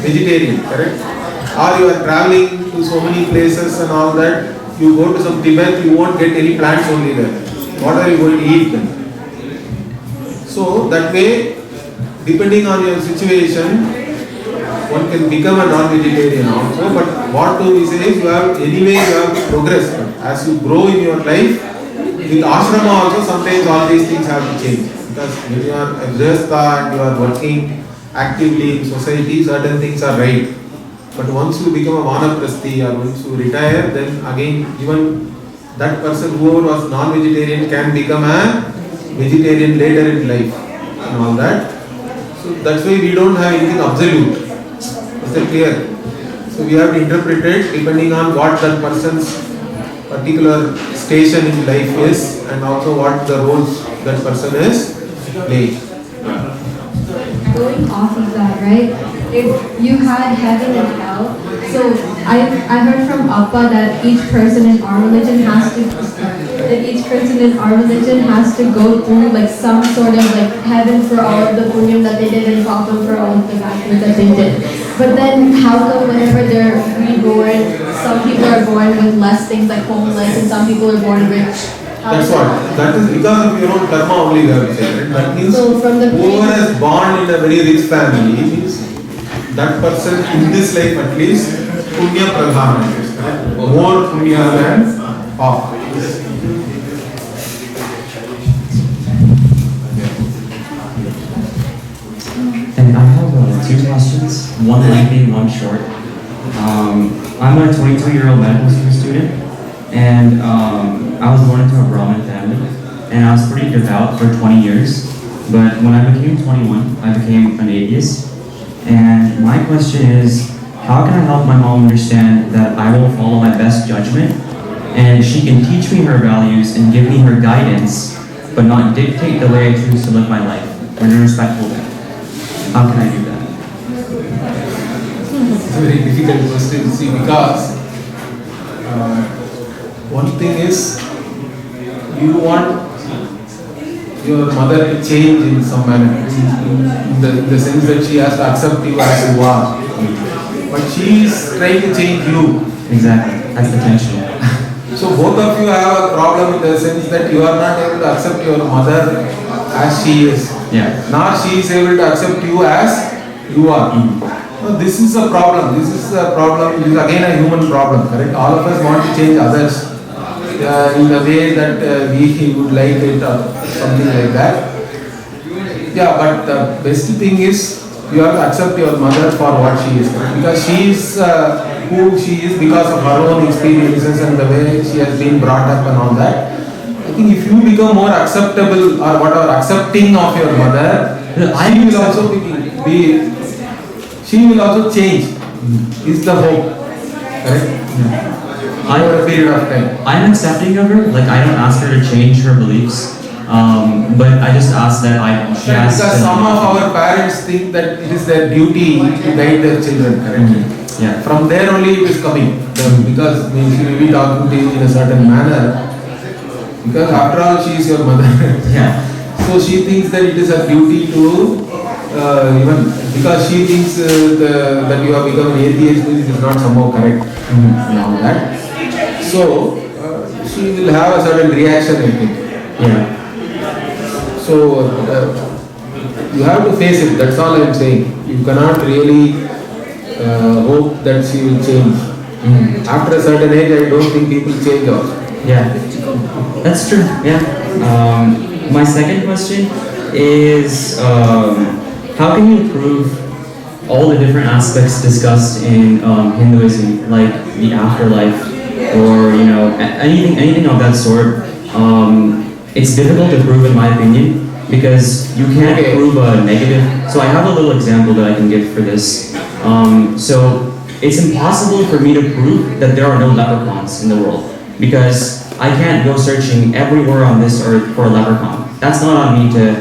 vegetarian, correct? Or you are traveling to so many places and all that, you go to some Tibet, you won't get any plants only there. What are you going to eat then? So that way, depending on your situation, one can become a non-vegetarian also. But what do we say is you have to progress. As you grow in your life, with ashrama also sometimes all these things have to change. Because when you are a grihastha and you are working actively in society, certain things are right. But once you become a vanaprasthi or once you retire, then again even that person who was non-vegetarian can become a vegetarian later in life and all that. So that's why we don't have anything absolute. Is that clear? So we have to interpret it depending on what that person's particular station in life is and also what the roles that person is playing. Going off of that, right? If you had heaven and hell, so I heard from Appa that each person in our religion has to go through like some sort of like heaven for all of the punyam that they did and papa for all of the bad things that they did. But then how come whenever they're reborn, some people are born with less things like homeless and some people are born rich? That's what. That is because of your own karma only we have to say. Right? That means so whoever is born in a very rich family means that person in this life at least punya pradhana, more punya than papa. And I have two questions, one lengthy, one short. I'm a 22-year-old medical school student, and I was born into a Brahmin family, and I was pretty devout for 20 years. But when I became 21, I became an atheist. And my question is, how can I help my mom understand that I will follow my best judgment, and she can teach me her values and give me her guidance, but not dictate the way I choose to live my life in a respectful way? How can I do that? It's a very difficult question to see because one thing is you want your mother to change in some manner, in the sense that she has to accept you as you are. But she is trying to change you. Exactly, that's the tension. So both of you have a problem in the sense that you are not able to accept your mother as she is. Yeah. Nor she is able to accept you as you are. So this is a problem. This is again a human problem, correct? All of us want to change others in the way that we would like it or something like that. Yeah, but the best thing is you have to accept your mother for what she is, because she is who she is because of her own experiences and the way she has been brought up and all that. I think if you become more acceptable or whatever, accepting of your mother, she will also change. Is the hope, correct? Yeah. Over a period of time. I'm accepting of her. Like, I don't ask her to change her beliefs, but I just ask that she has because to. Some of our parents think that it is their duty to guide their children, correct? Yeah. From there only it is coming. Because she will be talking to you in a certain manner. Because after all, she is your mother. Yeah. So she thinks that it is her duty to even because she thinks that you have become an atheist, it is not somehow correct. And all that. So she will have a certain reaction, I think. Yeah. So you have to face it. That's all I am saying. you cannot really hope that she will change. After a certain age, I don't think people change also. Yeah, that's true. Yeah. My second question is, how can you prove all the different aspects discussed in Hinduism, like the afterlife, or anything of that sort? It's difficult to prove, in my opinion, because you can't prove a negative. So I have a little example that I can give for this. So it's impossible for me to prove that there are no leprechauns in the world, because I can't go searching everywhere on this earth for a leprechaun. That's not on me to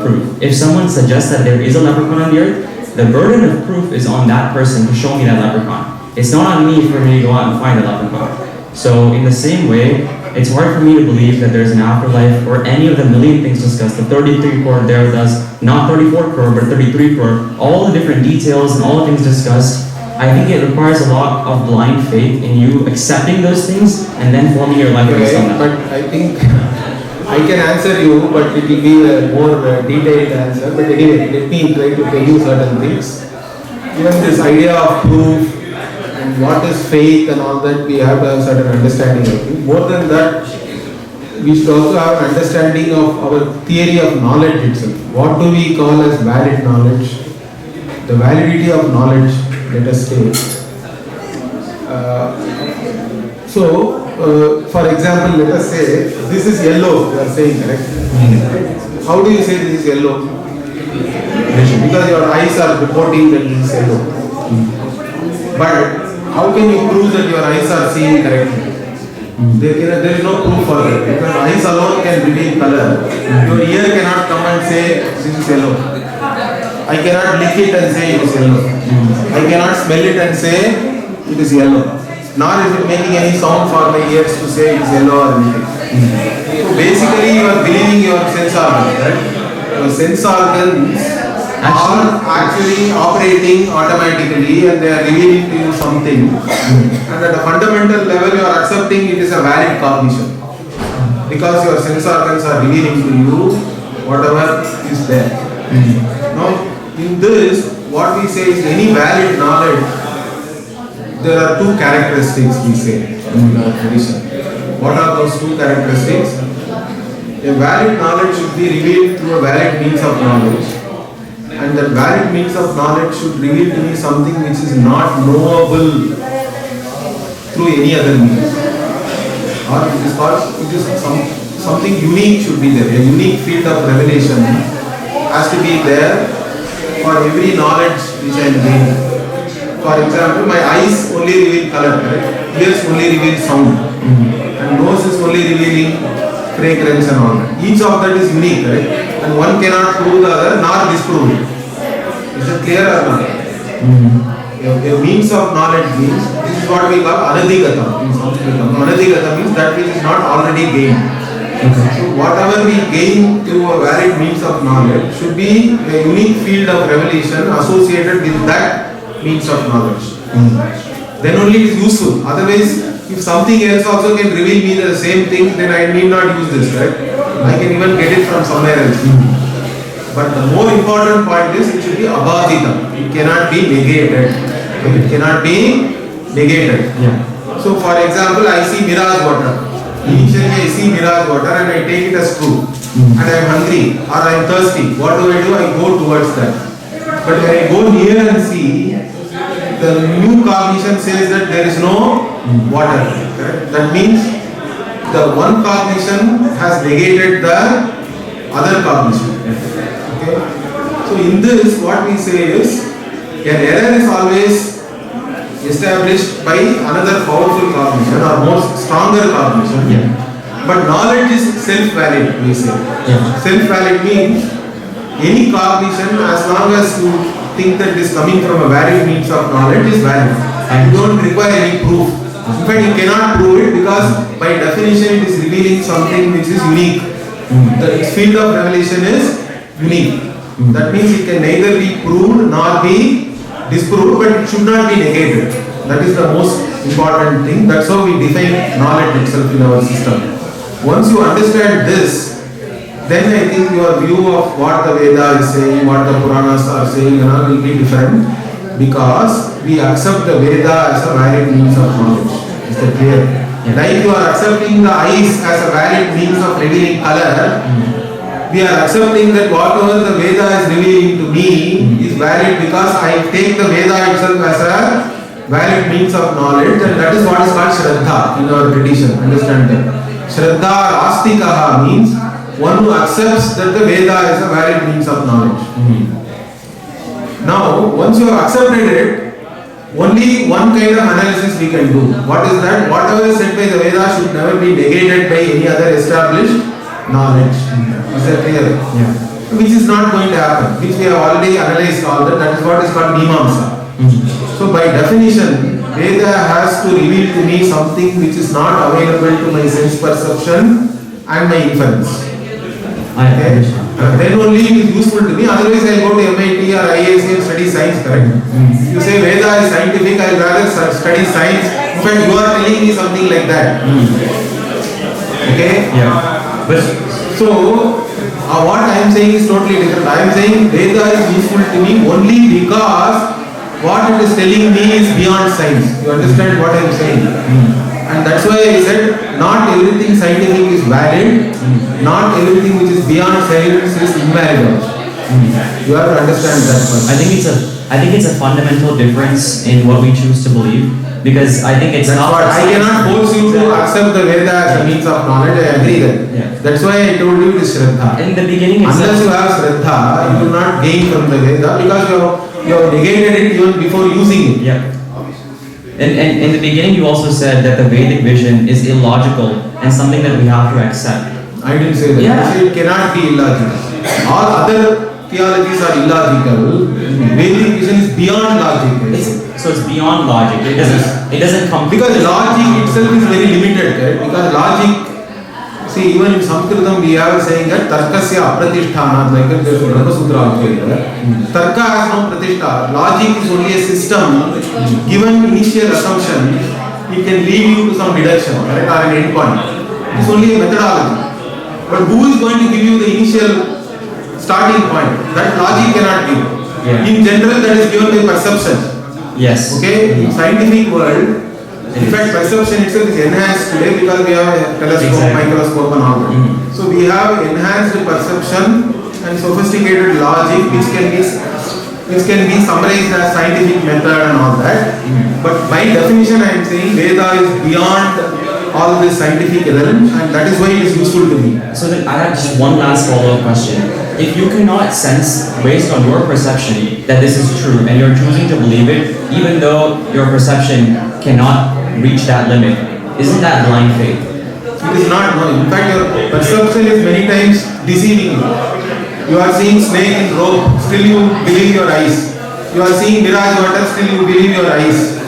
prove. If someone suggests that there is a leprechaun on the earth, the burden of proof is on that person to show me that leprechaun. It's not on me for me to go out and find a leprechaun. So in the same way, it's hard for me to believe that there's an afterlife or any of the million things discussed, the 33 crore there does, not 34 crore, but 33 crore, all the different details and all the things discussed. I think it requires a lot of blind faith in you accepting those things and then forming your life based on that. But I think I can answer you, but it will be a more detailed answer. But anyway, let me try to tell you certain things. Even this idea of proof and what is faith and all that, we have to have certain understanding of it. More than that, we should also have an understanding of our theory of knowledge itself. What do we call as valid knowledge? The validity of knowledge, let us say. For example, let us say this is yellow, you are saying, correct? How do you say this is yellow? Because your eyes are reporting that this is yellow. But how can you prove that your eyes are seeing correctly? There is no proof for that, because eyes alone can reveal color. Your ear cannot come and say this is yellow. I cannot lick it and say it is yellow. I cannot smell it and say it is yellow. Nor is it making any sound for my ears to say it is yellow or anything. So basically you are believing your sense organs, right? Your sense organs are actually operating automatically and they are revealing to you something. And at a fundamental level you are accepting it is a valid cognition. Because your sense organs are revealing to you whatever is there. Now, in this, what we say is any valid knowledge, there are two characteristics we say in our tradition. What are those two characteristics? A valid knowledge should be revealed through a valid means of knowledge. And that valid means of knowledge should reveal to me something which is not knowable through any other means. Or it is something unique should be there. A unique field of revelation has to be there for every knowledge which I am gaining. For example, my eyes only reveal color, correct? Ears only reveal sound, and nose is only revealing fragrance and all that. Each of that is unique, correct? And one cannot prove the other nor disprove it. Is it clear or not? A means of knowledge means, this is what we call anadhigata in Sanskrit. Anadhigata means that which is not already gained. So whatever we gain through a valid means of knowledge should be a unique field of revelation associated with that means of knowledge. Then only it is useful. Otherwise, if something else also can reveal me the same thing, then I need not use this, right? I can even get it from somewhere else. But the more important point is it should be abhadita. It cannot be negated. It cannot be negated. So for example, I see mirage water. Initially I see mirage water and I take it as true. And I am hungry or I am thirsty. What do? I go towards that. But when I go near and see, the new cognition says that there is no water. Correct? That means the one cognition has negated the other cognition. Okay? So in this, what we say is, an error is always established by another powerful cognition or more stronger cognition. But knowledge is self-valid, we say. Self-valid means any cognition, as long as you think that it is coming from a valid means of knowledge, is valid. And you don't require any proof. In fact, you cannot prove it because by definition it is revealing something which is unique. Its field of revelation is unique. That means it can neither be proved nor be disproved, but it should not be negated. That is the most important thing. That's how we define knowledge itself in our system. Once you understand this, then I think your view of what the Veda is saying, what the Puranas are saying, will be different, because we accept the Veda as a valid means of knowledge. Is that clear? Yeah. Like you are accepting the eyes as a valid means of revealing color, we are accepting that whatever the Veda is revealing to me is valid because I take the Veda itself as a valid means of knowledge, and that is what is called Shraddha in our tradition. Understand that? Shraddha Astikaha means one who accepts that the Veda is a valid means of knowledge. Now, once you have accepted it, only one kind of analysis we can do. What is that? Whatever is said by the Veda should never be negated by any other established knowledge. Is that clear? Yeah. Which is not going to happen. Which we have already analyzed all that. That is what is called Mimamsa. So by definition, Veda has to reveal to me something which is not available to my sense perception and my inference. I understand. Then only it is useful to me. Otherwise, I will go to MIT or IISc and study science. Correct? If you say Veda is scientific, I will rather study science. In fact, you are telling me something like that. Okay? Yeah. But so, what I am saying is totally different. I am saying Veda is useful to me only because what it is telling me is beyond science. You understand what I am saying? And that's why I said not everything scientific is valid, not everything which is beyond science is invalid. You have to understand that one. I think it's a fundamental difference in what we choose to believe, because I think it's That's not. what I cannot force you to accept the Veda as a means of knowledge. I agree that. Yeah. That's why I told you it is Shraddha. In the beginning, Unless you have Shraddha, you will not gain from the Veda because you have negated it even before using it. Yeah. And in the beginning, you also said that the Vedic vision is illogical and something that we have to accept. I didn't say that. Yeah. I said it cannot be illogical. All other theologies are illogical. Vedic vision is beyond logic. So it's beyond logic. It doesn't come Because logic itself is very limited. Right? Because logic, see, even in Sanskritam we are saying that Tarkasya Apratishthana, like there is Dharma Sutra also here. Tarka has no pratishtha. Logic is only a system. Given initial assumption, it can lead you to some deduction, correct, or an endpoint. It is only a methodology. But who is going to give you the initial starting point? That logic cannot give. Yeah. In general, that is given by perception. Yes. Okay, in scientific world, in fact, perception itself is enhanced today because we have a telescope, Exactly. microscope and all that. So we have enhanced perception and sophisticated logic which can be summarized as scientific method and all that. But by definition I am saying Veda is beyond all this scientific realm, and that is why it is useful to me. So then I have just one last follow-up question. If you cannot sense, based on your perception, that this is true, and you're choosing to believe it, even though your perception cannot reach that limit, isn't that blind faith? It is not, no. In fact, your perception is many times deceiving you. You are seeing snake in rope, still you believe your eyes. You are seeing mirage water, still you believe your eyes.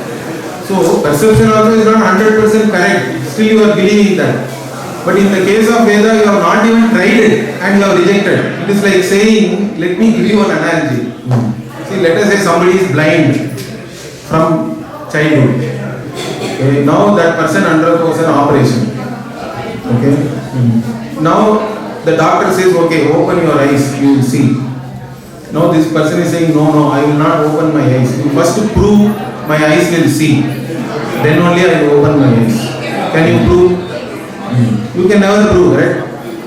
So, perception also is not 100% correct. Still you are believing that. But in the case of Veda, you have not even tried it and you have rejected. It is like saying, let me give you an analogy. See, let us say somebody is blind from childhood. Okay, now that person undergoes an operation. Okay. Now the doctor says, okay, open your eyes, you will see. Now this person is saying, no, I will not open my eyes. You first prove my eyes will see. Then only I will open my eyes. Can you prove? You can never prove, right?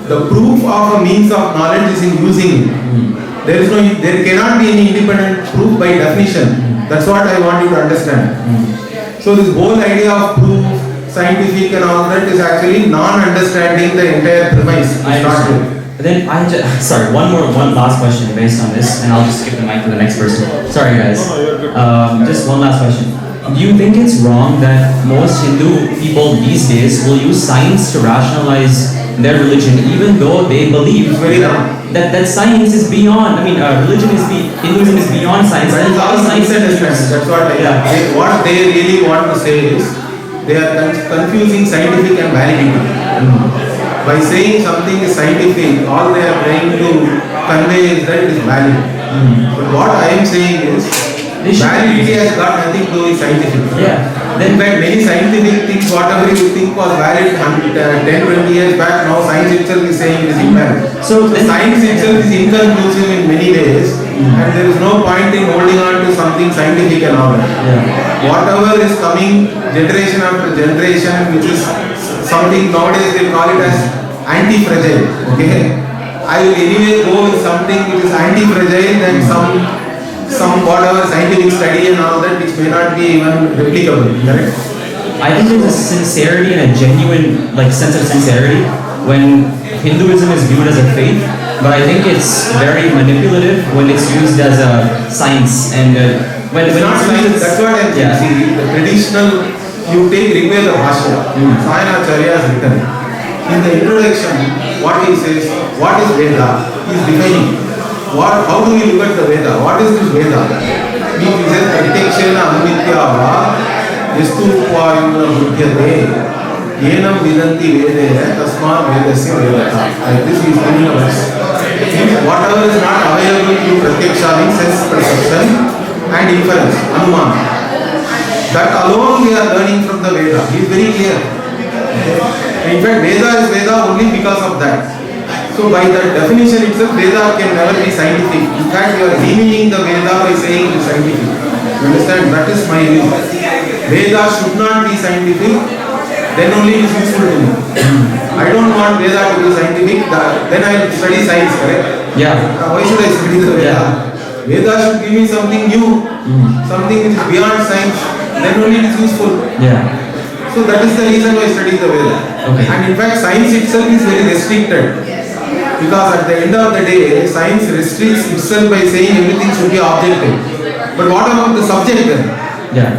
The proof of a means of knowledge is in using it. There cannot be any independent proof by definition. That's what I want you to understand. So this whole idea of proof, scientific and all that is actually non-understanding the entire premise. I understand. Then one last question based on this, and I'll just skip the mic to the next person. Sorry guys. Just one last question. Do you think it's wrong that most Hindu people these days will use science to rationalize their religion, even though they believe that science is beyond? Hinduism is beyond science. That is all science and understanding. That's what what they really want to say is they are confusing scientific and validity. By saying something is scientific, all they are trying to convey is that it is valid. But what I am saying is, Validity has got nothing to do with scientific. Yeah. In fact, many scientific things, whatever you think was valid 10, 20 years back, now science itself is saying it is invalid. So Science itself is inconclusive in many ways, and there is no point in holding on to something scientific and all that. Yeah. Whatever is coming generation after generation, which is something nowadays they call it as anti-fragile. Okay, I will anyway go with something which is anti-fragile than some whatever scientific study and all that, which may not be even replicable. Correct? I think there's a sincerity and a genuine sense of sincerity when Hinduism is viewed as a faith, but I think it's very manipulative when it's used as a science and when It's not science, that's what I'm saying. See, the traditional, you take Rigveda Bhashya, Sayana has written. In the introduction, what he says, what is Veda? He is defining. How do we look at the Veda? What is this Veda? He says, Pratyakshena Anumitya va Yastu Upayuna Buddhyate Yenam Vidanti Vede Tasma Vedasya Vedata. Like this he is telling us. Whatever is not available to Pratyaksha means sense perception and inference, Anuman. That alone we are learning from the Veda. He is very clear. In fact, Veda is Veda only because of that. So by that definition itself, Veda can never be scientific. In fact, you are demeaning the Veda by saying it is scientific. You understand? That is my view. Veda should not be scientific, then only it is useful to me. I don't want Veda to be scientific, then I will study science, correct? Yeah. Why should I study the Veda? Yeah. Veda should give me something new, something which is beyond science, then only it is useful. Yeah. So that is the reason why I study the Veda. Okay. And in fact, science itself is very restricted. Because at the end of the day, science restricts itself by saying everything should be objective. But what about the subject then? Yeah.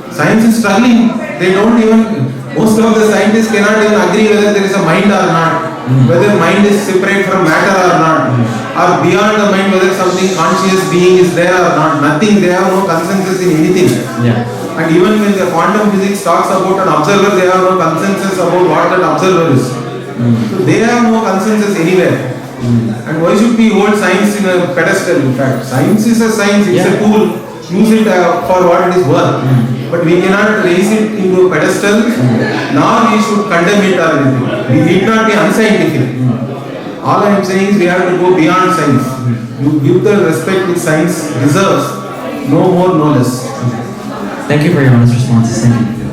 Science is struggling. They don't even, most of the scientists cannot even agree whether there is a mind or not. Whether mind is separate from matter or not. Or beyond the mind, whether something conscious being is there or not. Nothing, they have no consensus in anything. Yeah. And even when the quantum physics talks about an observer, they have no consensus about what that observer is. So they have no consensus anywhere. And why should we hold science in a pedestal? In fact, science is a science, it's a tool. Use it for what it is worth. But we cannot raise it into a pedestal, nor we should condemn it or anything. We need not be unscientific. All I am saying is we have to go beyond science. You give the respect which science deserves, no more, no less. Thank you for your honest responses. Thank you.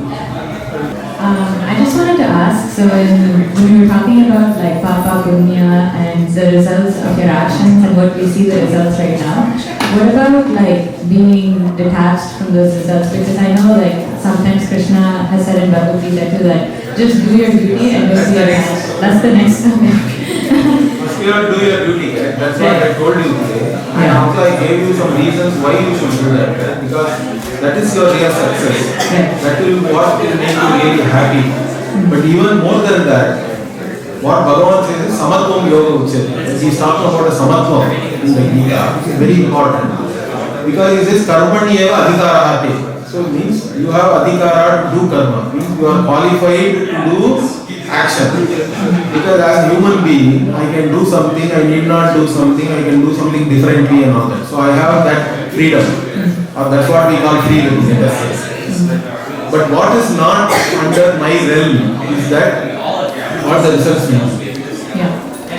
I just wanted to ask, so when we were talking about Papa Punya and the results of your actions and what we see the results right now, what about being detached from those results? Because I know sometimes Krishna has said in Bhagavad Gita too that just do your duty and don't see your results. That's the next step. You have to do your duty, right? That's what I told you today. And also I gave you some reasons why you should do that, right? Because that is your real success. That will what will make you really happy. But even more than that, what Bhagavan says is Samatvam Yoga Uchyate. He is talking about a Samatvam in the Gita, which is very important. Because he says Karmani Eva Adhikara Hate. So it means you have Adhikara to do karma. Means you are qualified to do action. Because as a human being, I can do something, I need not do something, I can do something differently and all that. So I have that freedom. Or that's what we call freedom in that sense. But what is not under my realm is that what the results mean.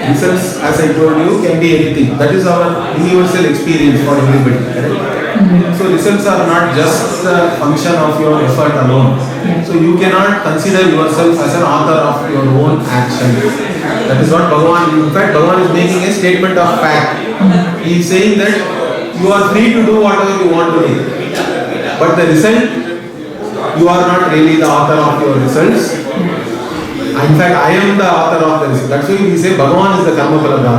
Results, as I told you, can be anything. That is our universal experience for everybody. Correct? So results are not just a function of your effort alone. So you cannot consider yourself as an author of your own action. That is what Bhagavan, in fact Bhagavan is making a statement of fact. He is saying that you are free to do whatever you want to do. But the result, you are not really the author of your results. In fact, I am the author of the result. That's why we say Bhagavan is the Karma Phala.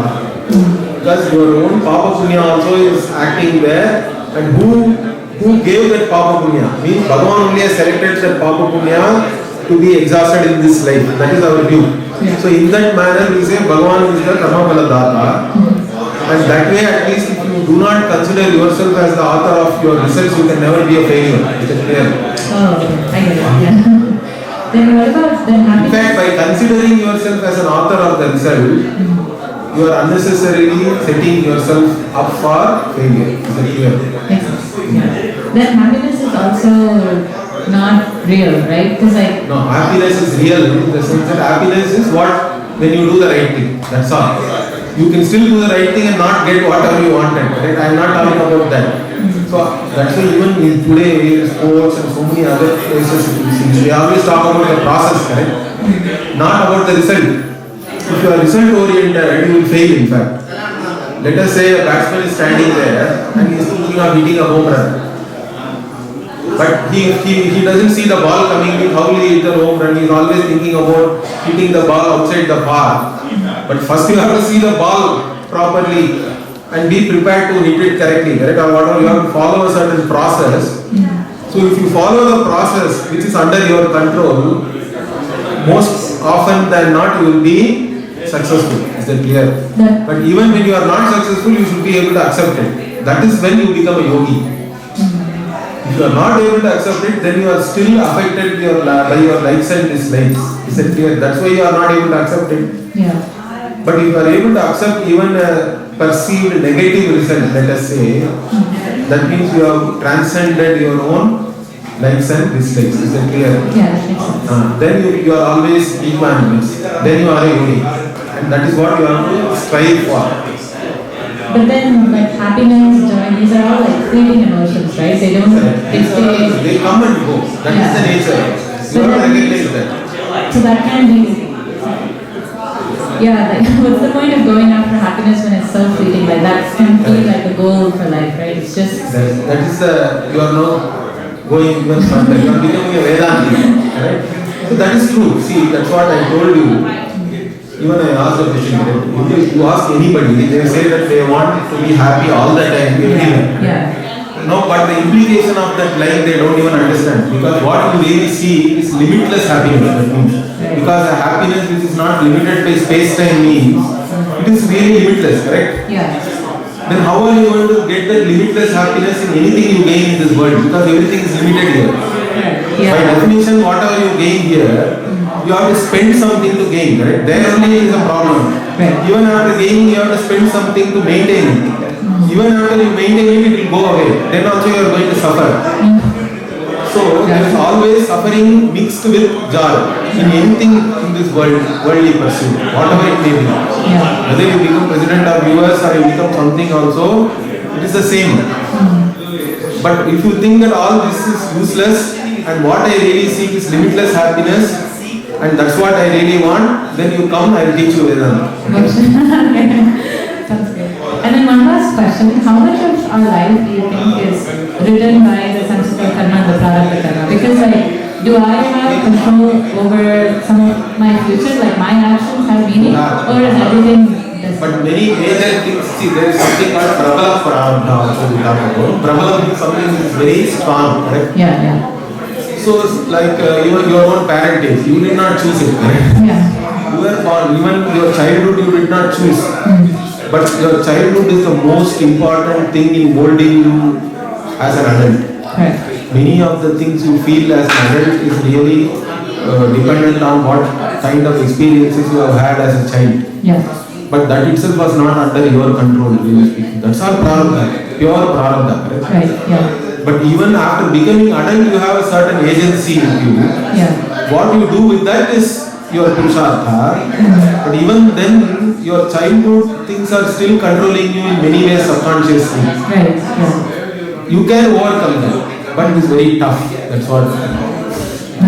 Because your own Papa Punya also is acting there. And who gave that Papa Punya? Means Bhagavan only has selected that Papa Punya to be exhausted in this life. That is our view. So in that manner we say Bhagavan is the Karma Phala Data. And that way at least if you do not consider yourself as the author of your results, you can never be a failure. Is it clear? Oh, okay. I get it. Yeah. Then what about the happiness? In fact, by considering yourself as an author of the result, you are unnecessarily setting yourself up for failure. Is it clear? Makes sense. Yeah. then happiness is also not real, right? Because like No, happiness is real in the sense that happiness is what when you do the right thing. That's all. You can still do the right thing and not get whatever you wanted. Right? I am not talking about that. So that's why even in today in sports and so many other places we always talk about the process, correct? Not about the result. If you are result oriented, you will fail in fact. Let us say a batsman is standing there and he is thinking of hitting a home run. But he doesn't see the ball coming in, how will he hit the home run? He is always thinking about hitting the ball outside the park. But first you have to see the ball properly and be prepared to hit it correctly, correct? Or whatever, you have to follow a certain process. So if you follow the process which is under your control, most often than not you will be successful. Is that clear? Yeah. But even when you are not successful, you should be able to accept it. That is when you become a yogi. If you are not able to accept it, then you are still affected by your likes and dislikes. Is that clear? That's why you are not able to accept it. yeah. But if you are able to accept even a perceived negative result, let us say, that means you have transcended your own likes and dislikes. Is that clear? Yeah, that makes sense. Then you are always equanimous. Then you are a yogi. And that is what you have to strive for. But then, like happiness, joy, these are all like fleeting emotions, right? They don't. They come and go. That is the nature. You have to recognize that. So that can be. Yeah, like what's the point of going after happiness when it's so fleeting? Like that can be like the goal for life, right? It's just. That is you are now going even further. You are becoming a Vedantic, right? So that is true. See, that's what I told you. Even I asked a question, if you ask anybody, they say that they want to be happy all the time, everywhere. Yeah. No, but the implication of that life they don't even understand. Because what you really see is limitless happiness. That means. Because a happiness which is not limited by space-time means, it is really limitless, correct? Yeah. Then how are you going to get that limitless happiness in anything you gain in this world? Because everything is limited here. Yeah. By definition, whatever you gain here, you have to spend something to gain, right? There only is a problem. Right. Even after gaining, you have to spend something to maintain it. Even after you maintain it, it will go away. Then also you are going to suffer. So there is always suffering mixed with joy in anything in this world, worldly pursuit, whatever it may be. Yeah. Whether you become president of US or you become something also, it is the same. But if you think that all this is useless and what I really seek is limitless happiness, and that's what I really want, then you come, I will teach you Vedanta. Sounds good. And then one last question, how much of our life do you think is written by the samskara karma and the prarabdha karma? Because like, do I have control over some of my future, like my actions have meaning, or is everything? But many major things, see there is something called prabala prarabdha also we talk about. Prabala means something which is very strong, correct? Yeah. So it's like even your own parentage, you did not choose it, correct? Yeah. You were born, even your childhood you did not choose. But your childhood is the most important thing in molding you as an adult. Right. Many of the things you feel as an adult is really dependent on what kind of experiences you have had as a child. Yeah. But that itself was not under your control, really speaking. That's all prarabdha, pure prarabdha, correct? Right. Yeah. But even after becoming adult, you have a certain agency in you. Yeah. What you do with that is your purushartha. But even then, your childhood things are still controlling you in many ways subconsciously. Right. Yeah. You can overcome that, but it is very tough. That's what.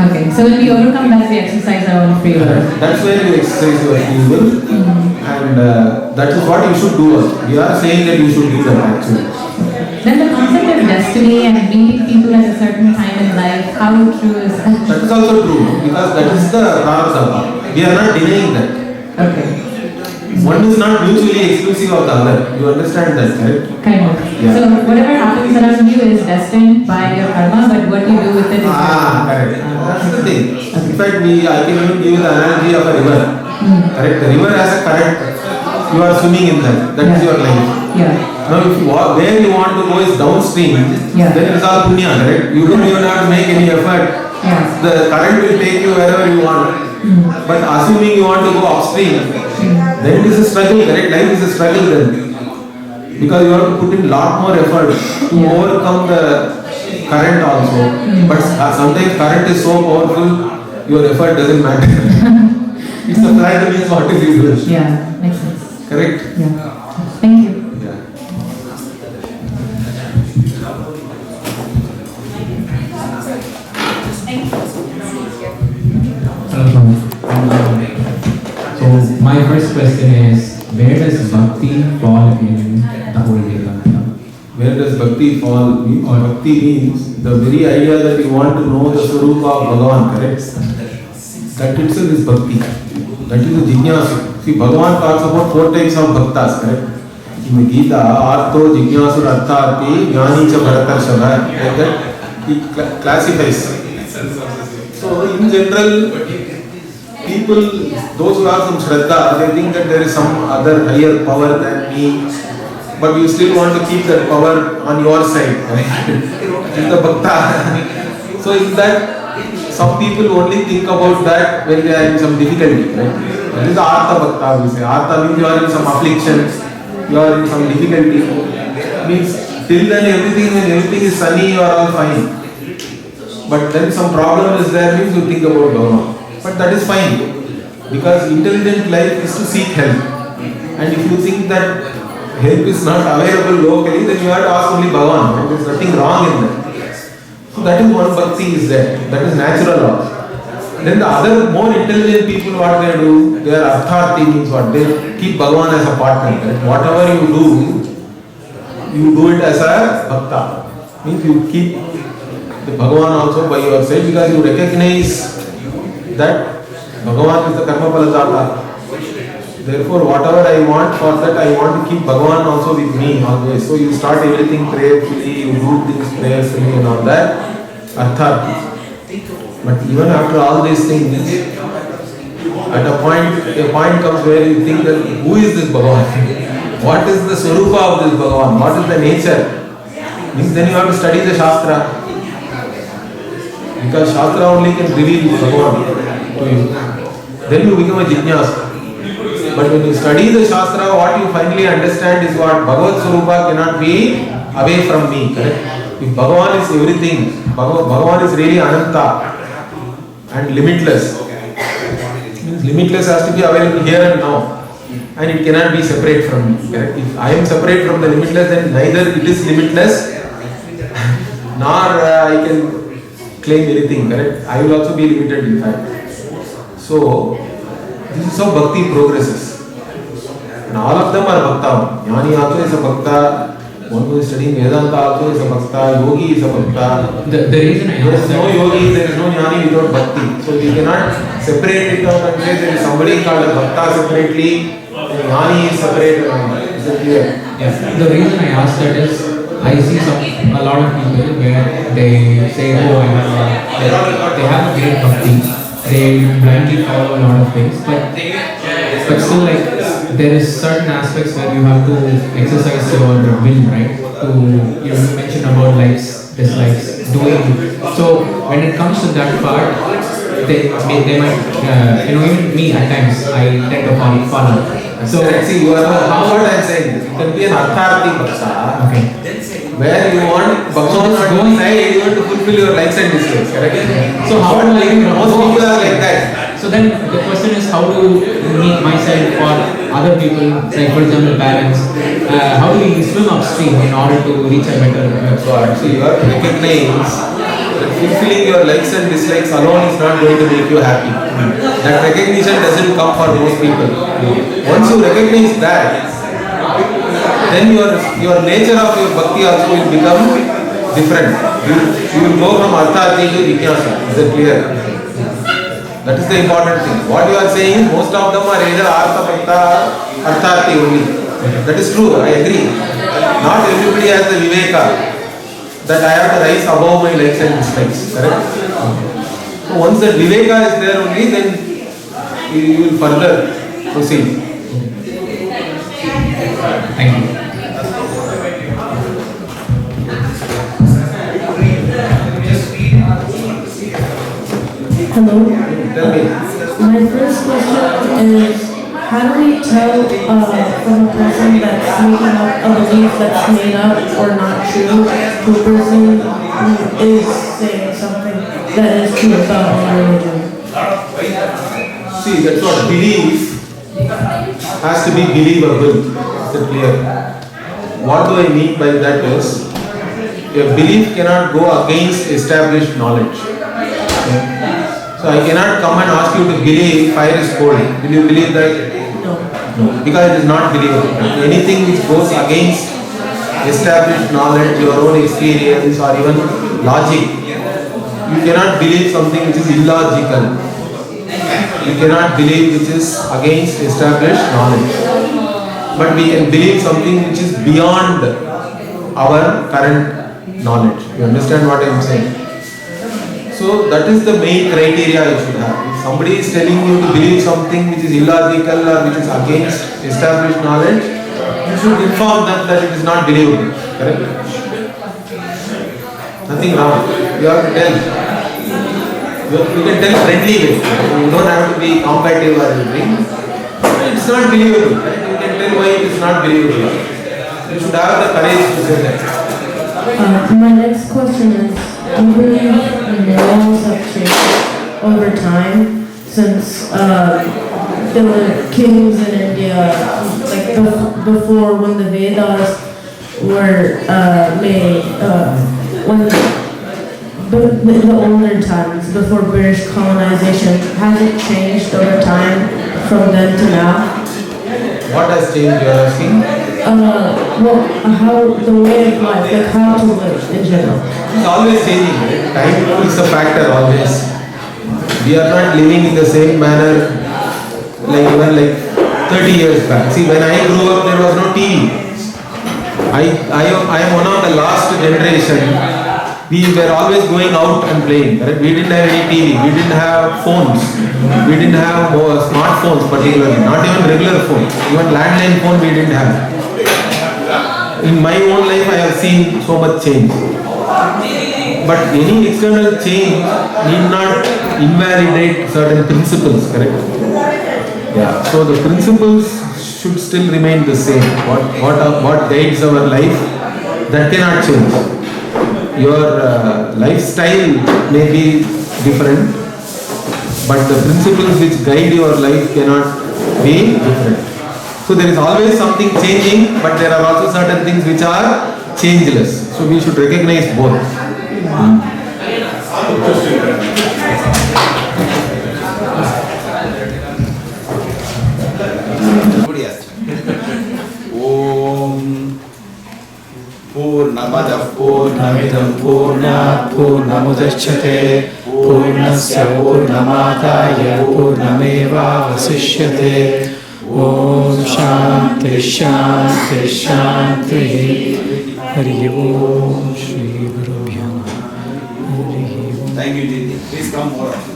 Okay. So when we overcome that, we exercise our own free will. That's where you exercise your free will, and that is what you should do. We are saying that you should do that actually. Then the concept of destiny and meeting people at a certain time in life, how true is that? That is also true, because that is the prarabdha. We are not denying that. Okay. One is not mutually exclusive of the other. You understand that, right? Kind of. Yeah. So whatever happens around you is destined by your karma, but what you do with it is Correct. That's the thing. In fact, I can even give you the analogy of a river. Correct. The river has a current. You are swimming in that. That is your life. Yeah. Now, if you where you want to go is downstream, then it is all punya, correct? You don't even have to make any effort. Yeah. The current will take you wherever you want. But assuming you want to go upstream, then it is a struggle, correct? Life is a struggle then. Because you have to put in lot more effort to overcome the current also. But sometimes current is so powerful, your effort doesn't matter. It's the flat means what is useless. Yeah, makes sense. Correct? Yeah. Thank you. Yeah. Hello. So my first question is, where does bhakti fall in the whole Vedanta? Where does bhakti fall? Bhakti means the very idea that you want to know the Swarupa of Bhagavan, correct? That itself is bhakti. That is the jnana. See, Bhagavan talks about 4 types of bhaktas, correct? In the Gita, Artho, Jnana, Arthati, Jnani, Cha, Bharatarshabha, like that, he classifies. So, in general, people, those who have some Shraddha, they think that there is some other higher power than me, but you still want to keep that power on your side, right? It's the bhakta. So, in that, some people only think about that when they are in some difficulty, right? That is the Artha Bhakta, we say. Artha means you are in some affliction, you are in some difficulty. Means till then when everything is sunny, you are all fine. But then some problem is there, means you think about Bhagavan. But that is fine, because intelligent life is to seek help. And if you think that help is not available locally, then you have to ask only Bhagavan. There is nothing wrong in that. So that is one bhakti is there. That is natural law. Then the other more intelligent people, what they do, they are artharthi, means what? They keep Bhagavan as a partner. Right? Whatever you do it as a bhakta. Means you keep the Bhagavan also by your side, because you recognize that Bhagavan is the karma phaladata. Therefore, whatever I want, for that I want to keep Bhagavan also with me always. So you start everything prayerfully, you do things prayerfully and all that. Artharthi. But even after all these things, at a point comes where you think that who is this Bhagavan? What is the Swarupa of this Bhagavan? What is the nature? Means then you have to study the Shastra. Because Shastra only can reveal Bhagavan to you. Then you become a jnana. But when you study the Shastra, what you finally understand is what Bhagavad Swarupa cannot be away from me. Correct? If Bhagavan is everything, Bhagavan is really Ananta and limitless. Means limitless has to be available here and now. And it cannot be separate from me. Correct? If I am separate from the limitless, then neither it is limitless, nor I can claim anything. Correct? I will also be limited in fact. So, this is how bhakti progresses. And all of them are bhakta. Jnani also is a bhakta. One who is studying Vedanta also is a bhakta. Yogi is a bhakta. The reason I there is asked no yogi, there is no jnani without bhakti. So we cannot separate it out and say there is somebody called a bhakta separately, and jnani is separate. Is it clear? Yeah. The reason I asked that is, I see a lot of people where they say, oh, they have a great bhakti. They blindly follow a lot of things, but still, like, there is certain aspects where you have to exercise your will, right? You mentioned about likes, dislikes, doing. So when it comes to that part, they might, even me at times, I tend to follow. So see, you are how what I am saying. It can be an artharthi bhakta. Okay. Where you want Bhagavan on one side, you want to fulfill your likes and dislikes, correct? So how do I, most people are like that. So then the question is, how do me, myself, or other people, like for example parents, how do we swim upstream in order to reach a better So you have to recognize that fulfilling your likes and dislikes alone is not going to make you happy. That recognition doesn't come for most people. Once you recognize that, then your nature of your bhakti also will become different. You will go from artharthi to jnana. Is that clear? That is the important thing. What you are saying is most of them are either artha bhakta or artharthi only. That is true, I agree. Not everybody has the viveka that I have to rise above my likes and dislikes. Correct? So once that viveka is there only, then you will further proceed. Thank you. Hello. Tell me. My first question is, how do we tell from a person that's making up a belief that's made up or not true to a person who is saying something that is true about our religion? See, that's what belief has to be believable. Is it clear? What do I mean by that is, a belief cannot go against established knowledge. Okay? So I cannot come and ask you to believe fire is cold. Will you believe that? No. Because it is not believable. Anything which goes against established knowledge, your own experience or even logic, you cannot believe something which is illogical. You cannot believe which is against established knowledge. But we can believe something which is beyond our current knowledge. You understand what I am saying? So that is the main criteria you should have. If somebody is telling you to believe something which is illogical or which is against established knowledge, you should inform them that it is not believable. Correct? Nothing wrong. You have to tell. You can tell friendly way. You don't have to be combative or anything. It's not believable. Right? You can tell why it is not believable. You should have the courage to say that. My next question is, do you believe morals have changed over time since there were kings in India, like before when the Vedas were made, in the older times, before British colonization? Has it changed over time from then to now? What has changed, you are asking? How the way of life, like how to live in general. It's always changing, right? Time is a factor always. We are not living in the same manner like even like 30 years back. See, when I grew up, there was no TV. I am one of the last generation. We were always going out and playing. Right? We didn't have any TV. We didn't have phones. We didn't have smartphones particularly. Not even regular phones. Even landline phone we didn't have. In my own life, I have seen so much change. But any external change need not invalidate certain principles, correct? Yeah. So the principles should still remain the same. What guides our life, that cannot change. Your lifestyle may be different, but the principles which guide your life cannot be different. So there is always something changing, but there are also certain things which are changeless. So we should recognize both. Om Purnamadav Purnamidam Purnat Purnamudachyate Purnasya Purnamadaya Purnameva Vasishyate. Om Shanti Shanti Shanti. Hari Om Shri Guru Bhyo. Thank you, Didi. Please come more.